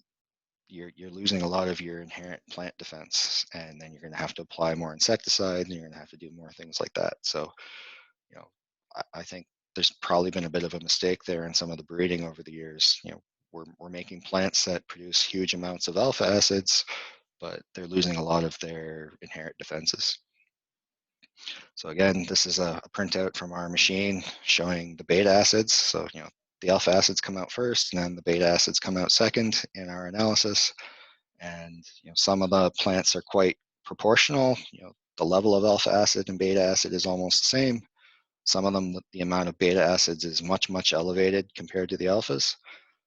you're losing a lot of your inherent plant defense, and then you're going to have to apply more insecticide, and you're going to have to do more things like that. So, I think there's probably been a bit of a mistake there in some of the breeding over the years. We're making plants that produce huge amounts of alpha acids, but they're losing a lot of their inherent defenses. So again, this is a printout from our machine showing the beta acids. So, the alpha acids come out first, and then the beta acids come out second in our analysis. And, some of the plants are quite proportional. The level of alpha acid and beta acid is almost the same. Some of them, the amount of beta acids is much elevated compared to the alphas.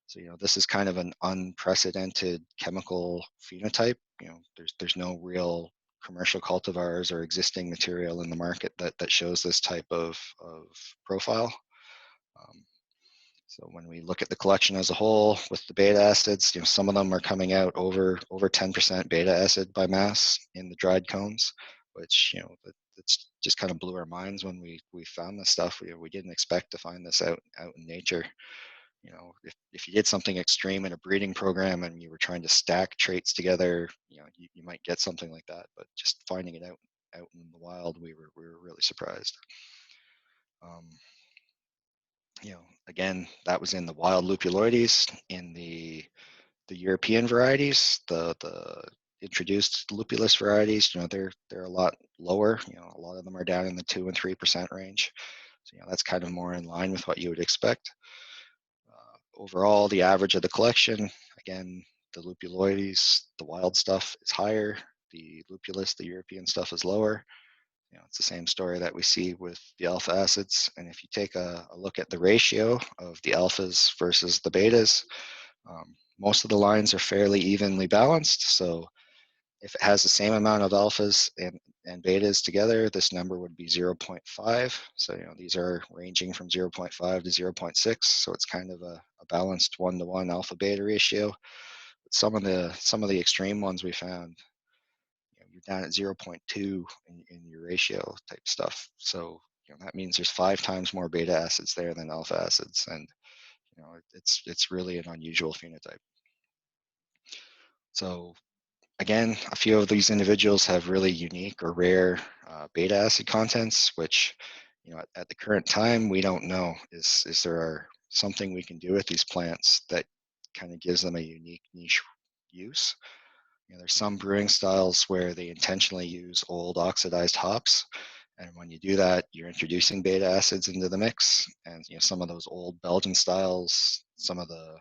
So, this is kind of an unprecedented chemical phenotype. There's no real commercial cultivars or existing material in the market that shows this type of profile. So when we look at the collection as a whole with the beta acids, some of them are coming out over 10% beta acid by mass in the dried cones. which, it's just kind of blew our minds when we found this stuff. We didn't expect to find this out in nature. If you did something extreme in a breeding program and you were trying to stack traits together, you might get something like that. But just finding it out in the wild, we were really surprised. Um, Again, that was in the wild Lupuloides. In the European varieties, the introduced lupulus varieties, they're a lot lower. A lot of them are down in the 2 and 3% range. So that's kind of more in line with what you would expect. Overall, the average of the collection, again, the Lupuloides, the wild stuff is higher. The lupulus, the European stuff, is lower. It's the same story that we see with the alpha acids. And if you take a look at the ratio of the alphas versus the betas, most of the lines are fairly evenly balanced. So if it has the same amount of alphas and betas together, this number would be 0.5. So these are ranging from 0.5 to 0.6. So it's kind of a balanced 1-to-1 alpha beta ratio. But some of the extreme ones we found, you're down at 0.2 in your ratio type stuff. So that means there's 5 times more beta acids there than alpha acids, and it's really an unusual phenotype. So again, a few of these individuals have really unique or rare beta acid contents, which at the current time we don't know. Is there something we can do with these plants that kind of gives them a unique niche use? There's some brewing styles where they intentionally use old oxidized hops, and when you do that, you're introducing beta acids into the mix. And some of those old Belgian styles, some of the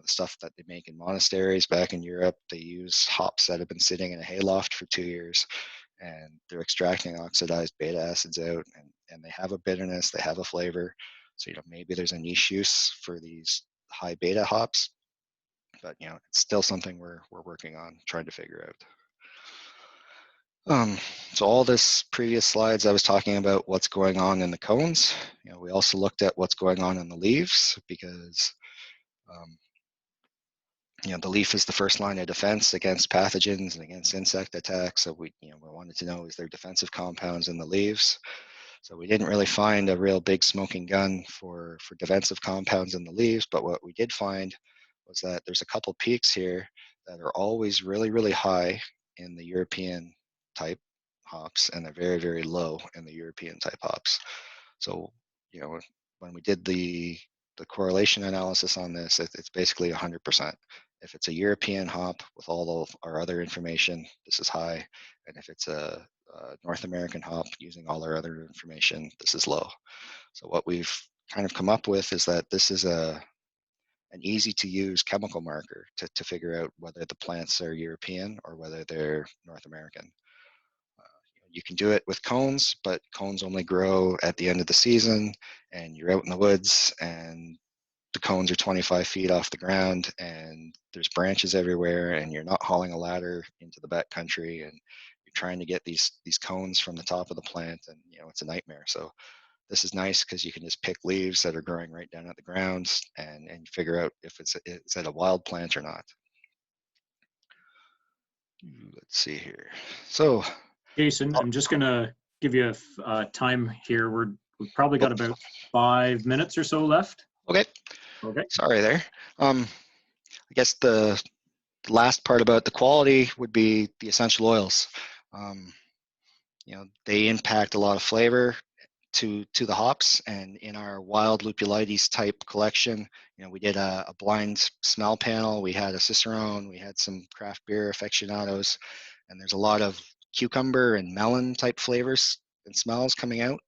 the stuff that they make in monasteries back in Europe, they use hops that have been sitting in a hayloft for 2 years, and they're extracting oxidized beta acids out, and they have a bitterness, they have a flavor. So maybe there's a niche use for these high beta hops, but it's still something we're working on trying to figure out. So all this previous slides I was talking about what's going on in the cones. We also looked at what's going on in the leaves, because the leaf is the first line of defense against pathogens and against insect attacks. So we wanted to know, is there defensive compounds in the leaves? So we didn't really find a real big smoking gun for defensive compounds in the leaves, but what we did find was that there's a couple peaks here that are always really, really high in the European type hops, and they're very, very low in the European type hops. So, when we did the correlation analysis on this, it's basically 100%. If it's a European hop with all of our other information, this is high. And if it's a North American hop using all our other information, this is low. So what we've kind of come up with is that this is an easy to use chemical marker to figure out whether the plants are European or whether they're North American. You can do it with cones, but cones only grow at the end of the season, and you're out in the woods and the cones are 25 feet off the ground and there's branches everywhere, and you're not hauling a ladder into the back country, and you're trying to get these cones from the top of the plant, and it's a nightmare. So this is nice because you can just pick leaves that are growing right down at the ground and figure out if is it a wild plant or not. Let's see here. So Jason, I'm just going to give you a time here. We've probably got about 5 minutes or so left. Okay. Okay. Sorry there. I guess the last part about the quality would be the essential oils. They impact a lot of flavor to the hops, and in our wild Lupuloides type collection, we did a blind smell panel. We had a Cicerone, we had some craft beer aficionados, and there's a lot of cucumber and melon type flavors and smells coming out,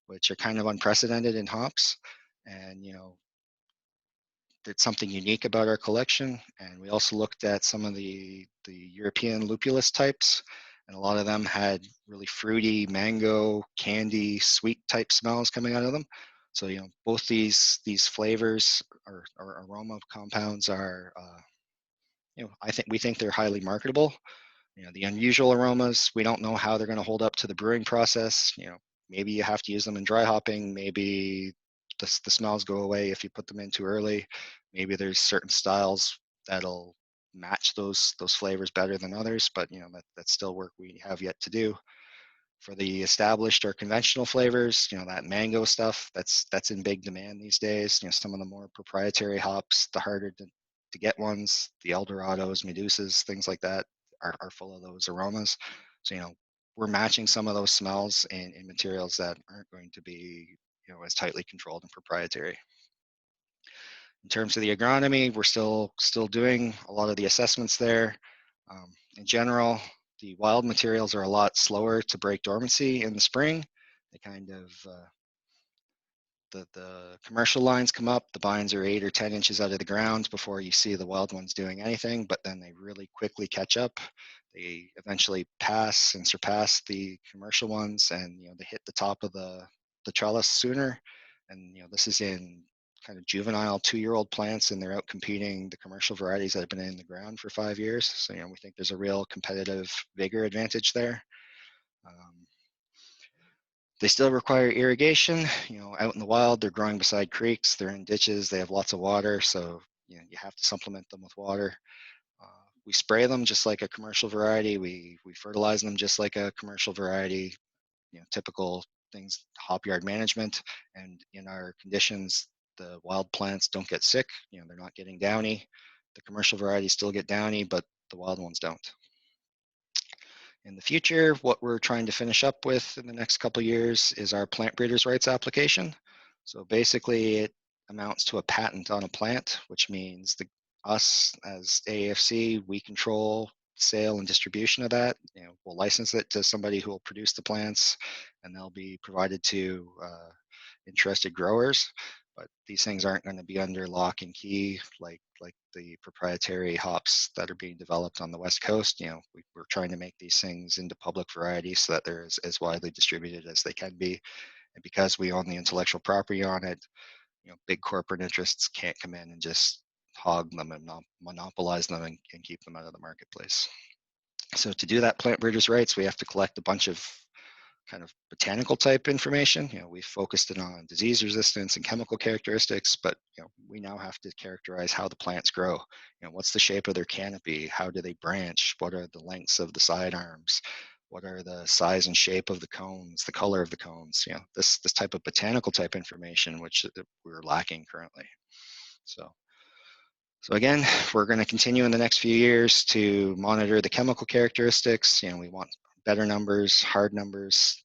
which are kind of unprecedented in hops. And it's something unique about our collection. And we also looked at some of the European lupulus types, and a lot of them had really fruity, mango, candy, sweet type smells coming out of them. So both these flavors or aroma compounds are, we think they're highly marketable. The unusual aromas, we don't know how they're going to hold up to the brewing process. Maybe you have to use them in dry hopping. Maybe the smells go away if you put them in too early. Maybe there's certain styles that'll match those flavors better than others, but that's still work we have yet to do. For the established or conventional flavors, that mango stuff, that's in big demand these days. Some of the more proprietary hops, the harder to get ones, the Eldorados, Medusas, things like that are full of those aromas. So, we're matching some of those smells in materials that aren't going to be, as tightly controlled and proprietary. In terms of the agronomy, we're still doing a lot of the assessments there. In general, the wild materials are a lot slower to break dormancy in the spring. They kind of, the commercial lines come up, the vines are 8 or 10 inches out of the ground before you see the wild ones doing anything, but then they really quickly catch up. They eventually pass and surpass the commercial ones, and they hit the top of the trellis sooner. And this is in kind of juvenile 2-year-old plants, and they're out competing the commercial varieties that have been in the ground for 5 years. So we think there's a real competitive vigor advantage there. They still require irrigation. Out in the wild, they're growing beside creeks, they're in ditches, they have lots of water, so you have to supplement them with water. We spray them just like a commercial variety. We fertilize them just like a commercial variety. Typical things, hop yard management, and in our conditions, the wild plants don't get sick. They're not getting downy. The commercial varieties still get downy, but the wild ones don't. In the future, what we're trying to finish up with in the next couple of years is our plant breeders' rights application. So basically, it amounts to a patent on a plant, which means us as AAFC, we control sale and distribution of that. We'll license it to somebody who will produce the plants, and they'll be provided to interested growers. But these things aren't going to be under lock and key like the proprietary hops that are being developed on the West Coast. We're trying to make these things into public varieties so that they're as widely distributed as they can be. And because we own the intellectual property on it, big corporate interests can't come in and just hog them and monopolize them and keep them out of the marketplace. So to do that plant breeders' rights, we have to collect a bunch of kind of botanical type information. We focused it on disease resistance and chemical characteristics, but we now have to characterize how the plants grow. What's the shape of their canopy? How do they branch? What are the lengths of the side arms? What are the size and shape of the cones, the color of the cones? This type of botanical type information, which we're lacking currently. So again, we're going to continue in the next few years to monitor the chemical characteristics. We want better numbers, hard numbers.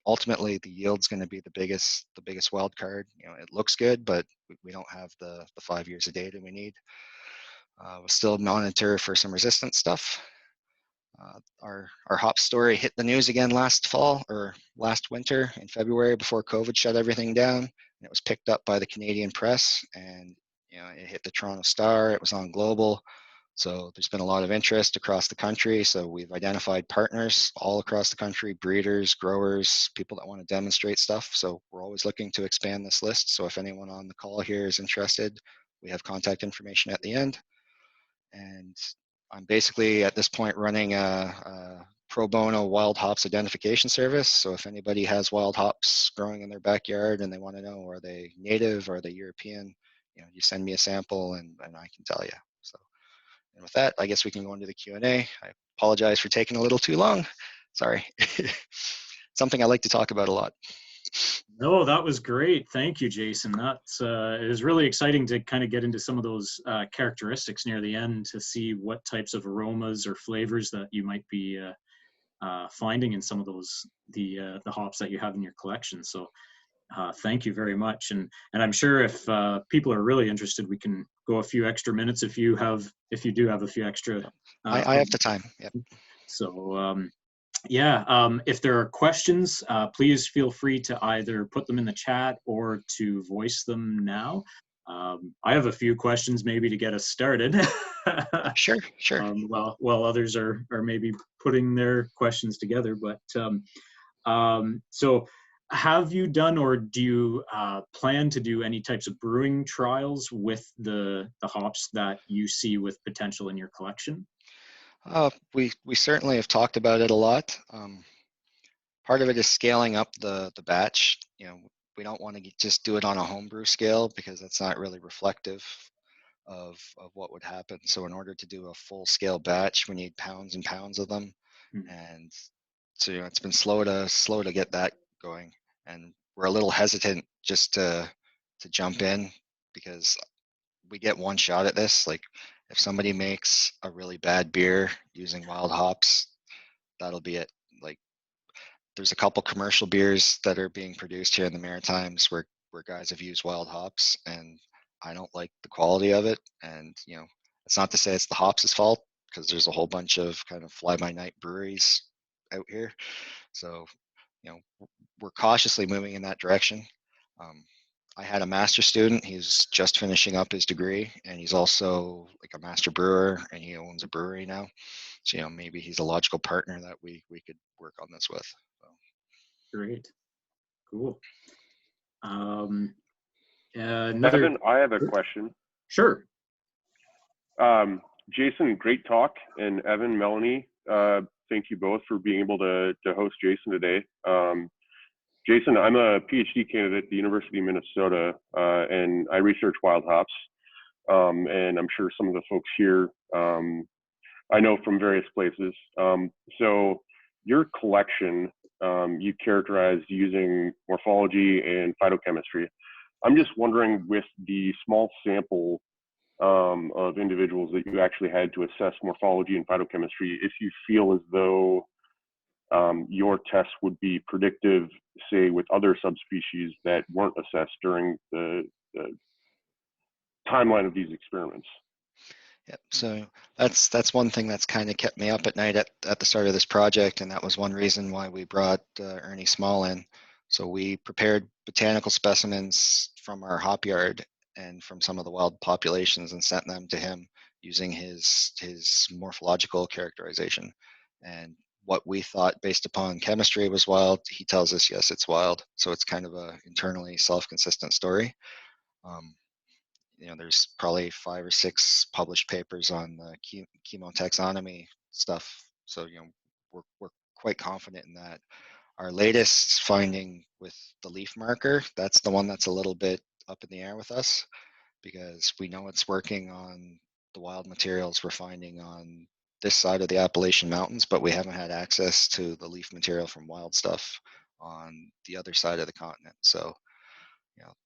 Ultimately, the yield's going to be the biggest wild card. It looks good, but we don't have the 5 years of data we need. We'll still monitor for some resistant stuff. Our hop story hit the news again last winter in February before COVID shut everything down. And it was picked up by the Canadian press, and it hit the Toronto Star. It was on Global. So there's been a lot of interest across the country. So we've identified partners all across the country, breeders, growers, people that want to demonstrate stuff. So we're always looking to expand this list. So if anyone on the call here is interested, we have contact information at the end. And I'm basically at this point running a pro bono wild hops identification service. So if anybody has wild hops growing in their backyard and they want to know, are they native, are they European, you send me a sample and I can tell you. So, and with that, I guess we can go into the Q&A. I apologize for taking a little too long. Sorry. Something I like to talk about a lot. No, that was great. Thank you, Jason. That's it was really exciting to kind of get into some of those characteristics near the end to see what types of aromas or flavors that you might be finding in some of those the hops that you have in your collection. So thank you very much. And I'm sure if people are really interested, we can go a few extra minutes if you do have a few extra. I have the time. Yep. So if there are questions, please feel free to either put them in the chat or to voice them now. I have a few questions maybe to get us started. Sure. While others are maybe putting their questions together. But so have you done or do you plan to do any types of brewing trials with the hops that you see with potential in your collection? We certainly have talked about it a lot. Part of it is scaling up the batch. We don't want to just do it on a homebrew scale because that's not really reflective of what would happen. So in order to do a full scale batch, we need pounds and pounds of them. And So it's been slow to get that going, and we're a little hesitant just to jump in because we get one shot at this. Like if somebody makes a really bad beer using wild hops, that'll be it. Like there's a couple commercial beers that are being produced here in the Maritimes where guys have used wild hops, and I don't like the quality of it. And it's not to say it's the hops' fault, because there's a whole bunch of kind of fly-by-night breweries out here. So we're cautiously moving in that direction. Um, I had a master student. He's just finishing up his degree, and he's also like a master brewer, and he owns a brewery now. So maybe he's a logical partner that we could work on this with. So. Great, cool. Another. Evan, I have a question. Sure. Jason, great talk, and Evan, Melanie, thank you both for being able to host Jason today. Jason, I'm a PhD candidate at the University of Minnesota, and I research wild hops. And I'm sure some of the folks here I know from various places. So your collection, you characterized using morphology and phytochemistry. I'm just wondering, with the small sample of individuals that you actually had to assess morphology and phytochemistry, if you feel as though your tests would be predictive, say, with other subspecies that weren't assessed during the timeline of these experiments. Yep. So that's one thing that's kind of kept me up at night at the start of this project, and that was one reason why we brought Ernie Small in. So we prepared botanical specimens from our hop yard and from some of the wild populations and sent them to him using his morphological characterization. And what we thought based upon chemistry was wild, he tells us, yes, it's wild. So it's kind of a internally self-consistent story. There's probably 5 or 6 published papers on the chemotaxonomy stuff. So, we're quite confident in that. Our latest finding with the leaf marker, that's the one that's a little bit up in the air with us, because we know it's working on the wild materials we're finding on this side of the Appalachian Mountains, but we haven't had access to the leaf material from wild stuff on the other side of the continent. So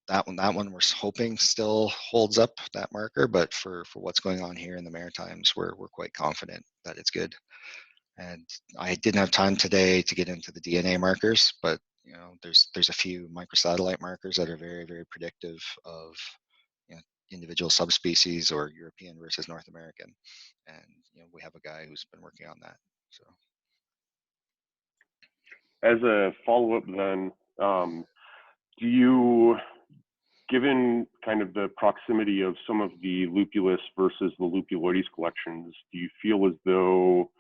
that one we're hoping still holds up, that marker, but for what's going on here in the Maritimes, we're quite confident that it's good. And I didn't have time today to get into the DNA markers, but there's a few microsatellite markers that are very, very predictive of individual subspecies or European versus North American. And we have a guy who's been working on that. So as a follow-up then, do you, given kind of the proximity of some of the Lupulus versus the Lupuloides collections, do you feel as though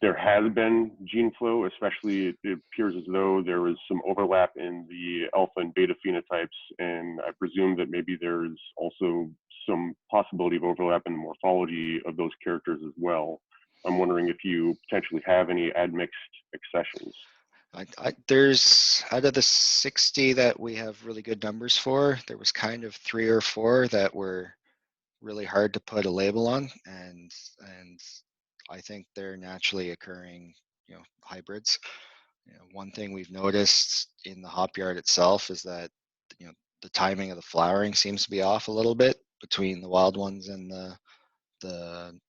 there has been gene flow? Especially, it appears as though there was some overlap in the alpha and beta phenotypes, and I presume that maybe there's also some possibility of overlap in the morphology of those characters as well. I'm wondering if you potentially have any admixed accessions. There's, out of the 60 that we have really good numbers for, there was kind of 3 or 4 that were really hard to put a label on, and I think they're naturally occurring, hybrids. One thing we've noticed in the hop yard itself is that the timing of the flowering seems to be off a little bit between the wild ones and the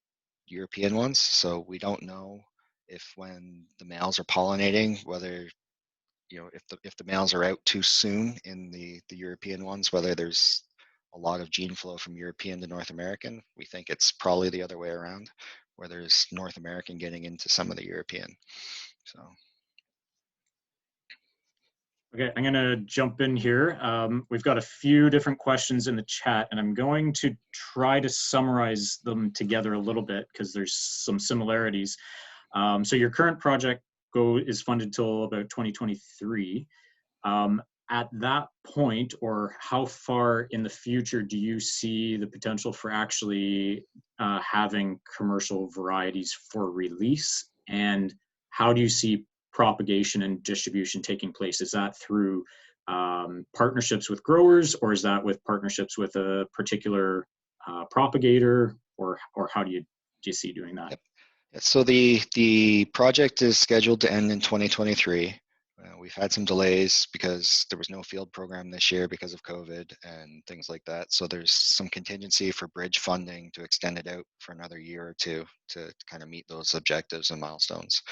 European ones. So we don't know if, when the males are pollinating, whether if the males are out too soon in the European ones, whether there's a lot of gene flow from European to North American. We think it's probably the other way around, where there's North American getting into some of the European. So. Okay, I'm going to jump in here. We've got a few different questions in the chat, and I'm going to try to summarize them together a little bit because there's some similarities. So your current project is funded till about 2023. At that point, or how far in the future do you see the potential for actually having commercial varieties for release? And how do you see propagation and distribution taking place? Is that through partnerships with growers, or is that with partnerships with a particular propagator, or how do you see doing that? Yep. So the project is scheduled to end in 2023. We've had some delays because there was no field program this year because of COVID and things like that. So there's some contingency for bridge funding to extend it out for another year or two to kind of meet those objectives and milestones.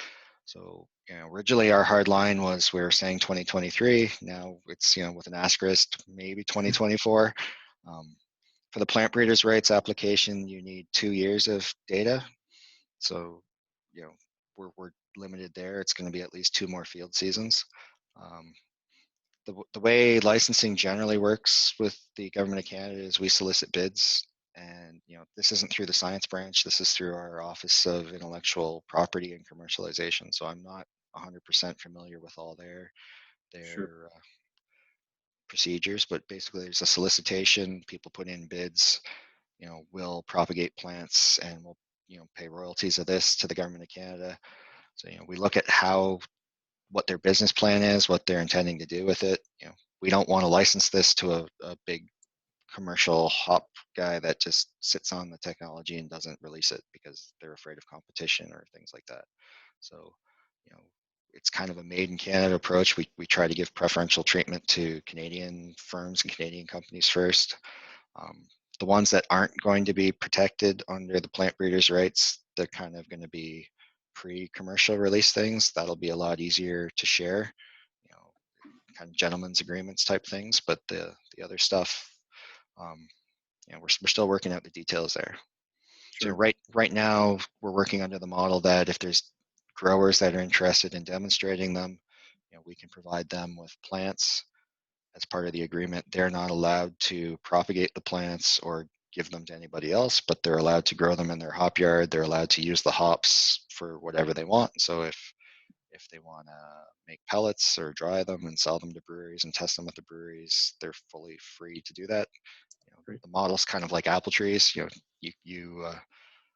So, originally our hard line was we were saying 2023. Now it's, with an asterisk, maybe 2024. For the plant breeders' rights application, you need 2 years of data. So, we're limited there. It's going to be at least 2 more field seasons. The way licensing generally works with the Government of Canada is we solicit bids, and this isn't through the science branch. This is through our Office of Intellectual Property and Commercialization. So I'm not 100% familiar with all their Sure. procedures, but basically there's a solicitation. People put in bids. We'll propagate plants, and we'll pay royalties of this to the Government of Canada. So we look at what their business plan is, what they're intending to do with it. We don't want to license this to a big commercial hop guy that just sits on the technology and doesn't release it because they're afraid of competition or things like that. So, it's kind of a made in Canada approach. We try to give preferential treatment to Canadian firms and Canadian companies first. The ones that aren't going to be protected under the plant breeders' rights, they're kind of going to be pre-commercial release things. That'll be a lot easier to share, kind of gentlemen's agreements type things. But the other stuff, we're still working out the details there. Sure. So right now we're working under the model that if there's growers that are interested in demonstrating them, we can provide them with plants as part of the agreement. They're not allowed to propagate the plants or give them to anybody else, but they're allowed to grow them in their hop yard. They're allowed to use the hops for whatever they want. So if they want to make pellets or dry them and sell them to breweries and test them at the breweries, they're fully free to do that. The model's kind of like apple trees. You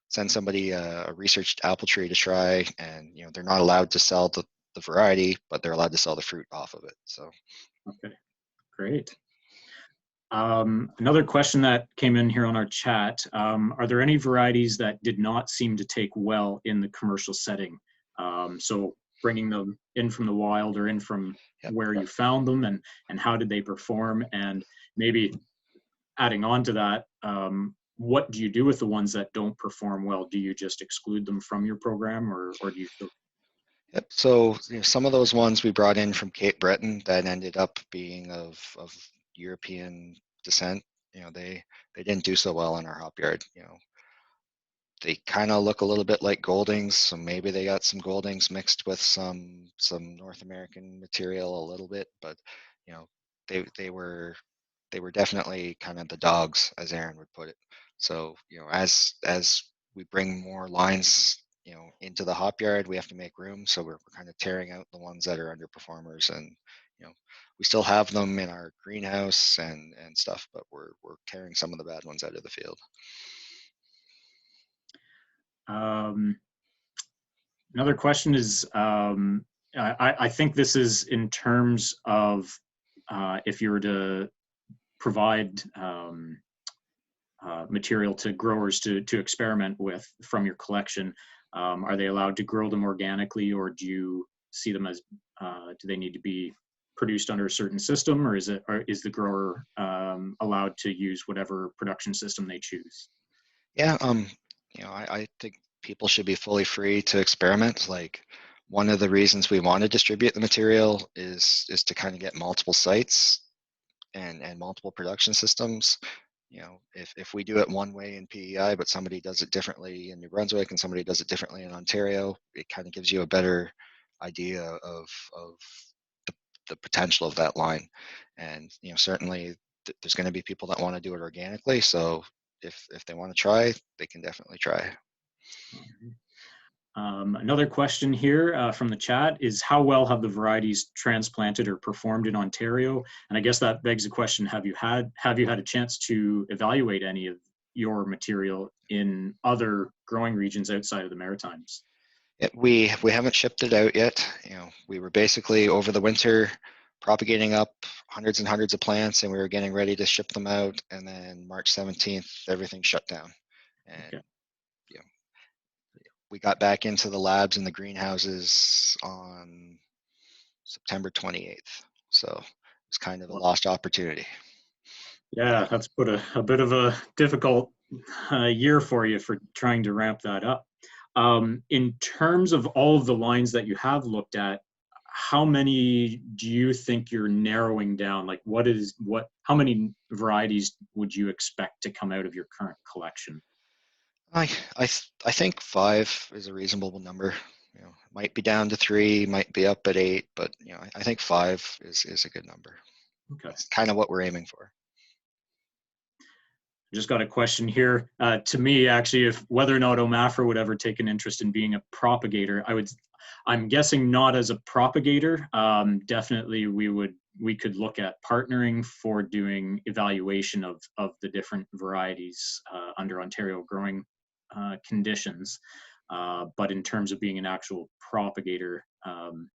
send somebody a researched apple tree to try, and they're not allowed to sell the variety, but they're allowed to sell the fruit off of it. So Okay, great. Another question that came in here on our chat, are there any varieties that did not seem to take well in the commercial setting? So bringing them in from the wild or in from where you found them, and how did they perform? And maybe adding on to that, what do you do with the ones that don't perform well? Do you just exclude them from your program, or do you still? Yep. So some of those ones we brought in from Cape Breton that ended up being of European descent, they didn't do so well in our hop yard. They kind of look a little bit like Goldings, so maybe they got some Goldings mixed with some North American material a little bit, but they were definitely kind of the dogs, as Aaron would put it. So as we bring more lines into the hop yard, we have to make room. So we're kind of tearing out the ones that are underperformers, and we still have them in our greenhouse and stuff, but we're tearing some of the bad ones out of the field. Another question is, I think this is in terms of if you were to provide material to growers to experiment with from your collection, are they allowed to grow them organically, or do you see them as, do they need to be produced under a certain system, or is the grower allowed to use whatever production system they choose? Yeah, I think people should be fully free to experiment. Like, one of the reasons we want to distribute the material is to kind of get multiple sites and multiple production systems. If we do it one way in PEI, but somebody does it differently in New Brunswick and somebody does it differently in Ontario, it kind of gives you a better idea of the potential of that line. And certainly there's going to be people that want to do it organically. So if they want to try, they can definitely try. Another question here from the chat is, how well have the varieties transplanted or performed in Ontario? And I guess that begs the question, have you had a chance to evaluate any of your material in other growing regions outside of the Maritimes? We haven't shipped it out yet. We were basically over the winter propagating up hundreds and hundreds of plants, and we were getting ready to ship them out. And then March 17th, everything shut down. And we got back into the labs and the greenhouses on September 28th. So it's kind of a lost opportunity. Yeah, that's put a bit of a difficult year for you for trying to ramp that up. In terms of all of the lines that you have looked at, how many do you think you're narrowing down? Like how many varieties would you expect to come out of your current collection? I think 5 is a reasonable number. You know, it might be down to 3, might be up at 8, but you know, I think 5 is a good number. Okay. It's kind of what we're aiming for. Just got a question here. To me, actually, if whether or not OMAFRA would ever take an interest in being a propagator, I'm guessing not as a propagator. Definitely, we could look at partnering for doing evaluation of the different varieties under Ontario growing conditions. But in terms of being an actual propagator,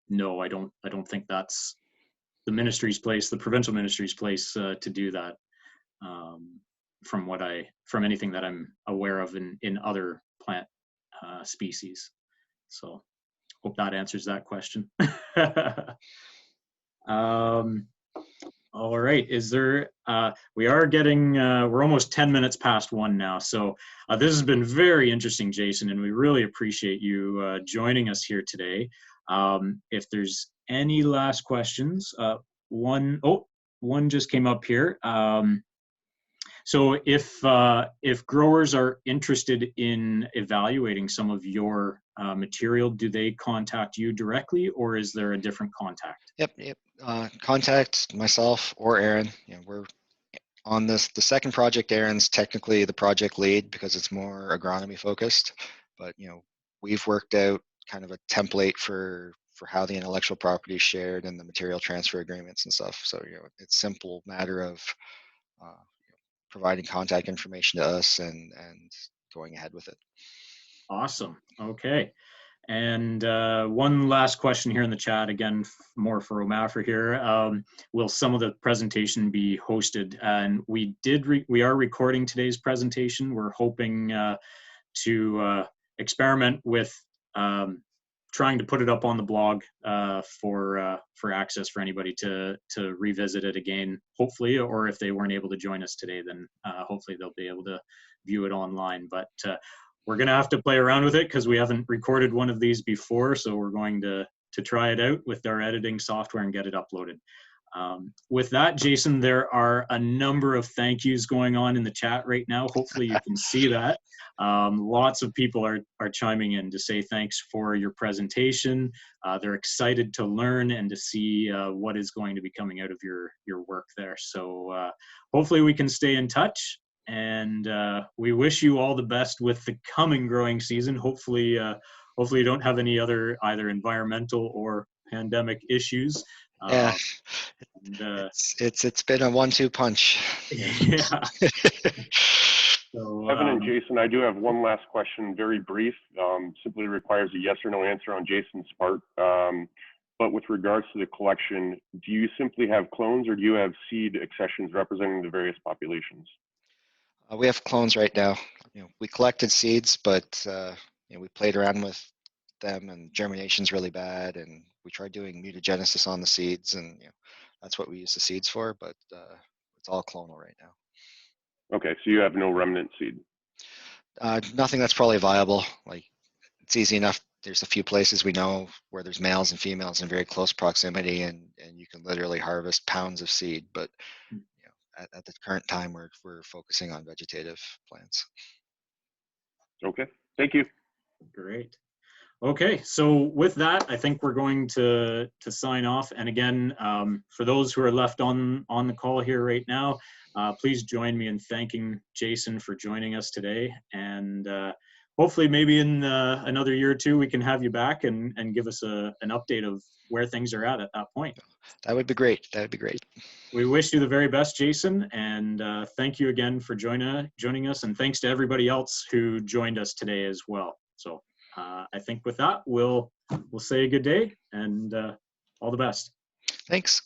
no, I don't think that's the ministry's place, the provincial ministry's place to do that. From anything that I'm aware of in other plant species. So hope that answers that question. All right, we are getting, we're almost 10 minutes past 1 now. So this has been very interesting, Jason, and we really appreciate you joining us here today. If there's any last questions, one just came up here. So if growers are interested in evaluating some of your material, do they contact you directly, or is there a different contact? Yep. Contact myself or Aaron. You know, we're on the second project. Aaron's technically the project lead because it's more agronomy focused, but you know, we've worked out kind of a template for how the intellectual property is shared and the material transfer agreements and stuff. So you know, it's a simple matter of providing contact information to us and going ahead with it. Awesome. Okay. And one last question here in the chat, again, more for OMAFRA here. Will some of the presentation be hosted? And we are recording today's presentation. We're hoping to experiment with trying to put it up on the blog for access for anybody to revisit it again, hopefully, or if they weren't able to join us today, then hopefully they'll be able to view it online. But we're going to have to play around with it because we haven't recorded one of these before, so we're going to try it out with our editing software and get it uploaded. With that, Jason, there are a number of thank yous going on in the chat right now. Hopefully you can see that. Lots of people are chiming in to say thanks for your presentation. They're excited to learn and to see what is going to be coming out of your work there. So hopefully we can stay in touch, and we wish you all the best with the coming growing season. Hopefully you don't have any other either environmental or pandemic issues. Yeah, and, it's been a 1-2 punch. Yeah. So, Evan and Jason, I do have one last question, very brief. Simply requires a yes or no answer on Jason's part. But with regards to the collection, do you simply have clones, or do you have seed accessions representing the various populations? We have clones right now. You know, we collected seeds, but you know, we played around with them, and germination's really bad. And we tried doing mutagenesis on the seeds, and you know, that's what we use the seeds for. But it's all clonal right now. Okay, so you have no remnant seed. Nothing that's probably viable. Like, it's easy enough. There's a few places we know where there's males and females in very close proximity, and you can literally harvest pounds of seed. But you know, at the current time, we're focusing on vegetative plants. Okay, thank you. Great. Okay, so with that, I think we're going to sign off. And again, for those who are left on the call here right now, please join me in thanking Jason for joining us today. And hopefully maybe in another year or two, we can have you back and give us an update of where things are at that point. That would be great. That would be great. We wish you the very best, Jason, and thank you again for joining us. And thanks to everybody else who joined us today as well. So I think with that, we'll say a good day and all the best. Thanks.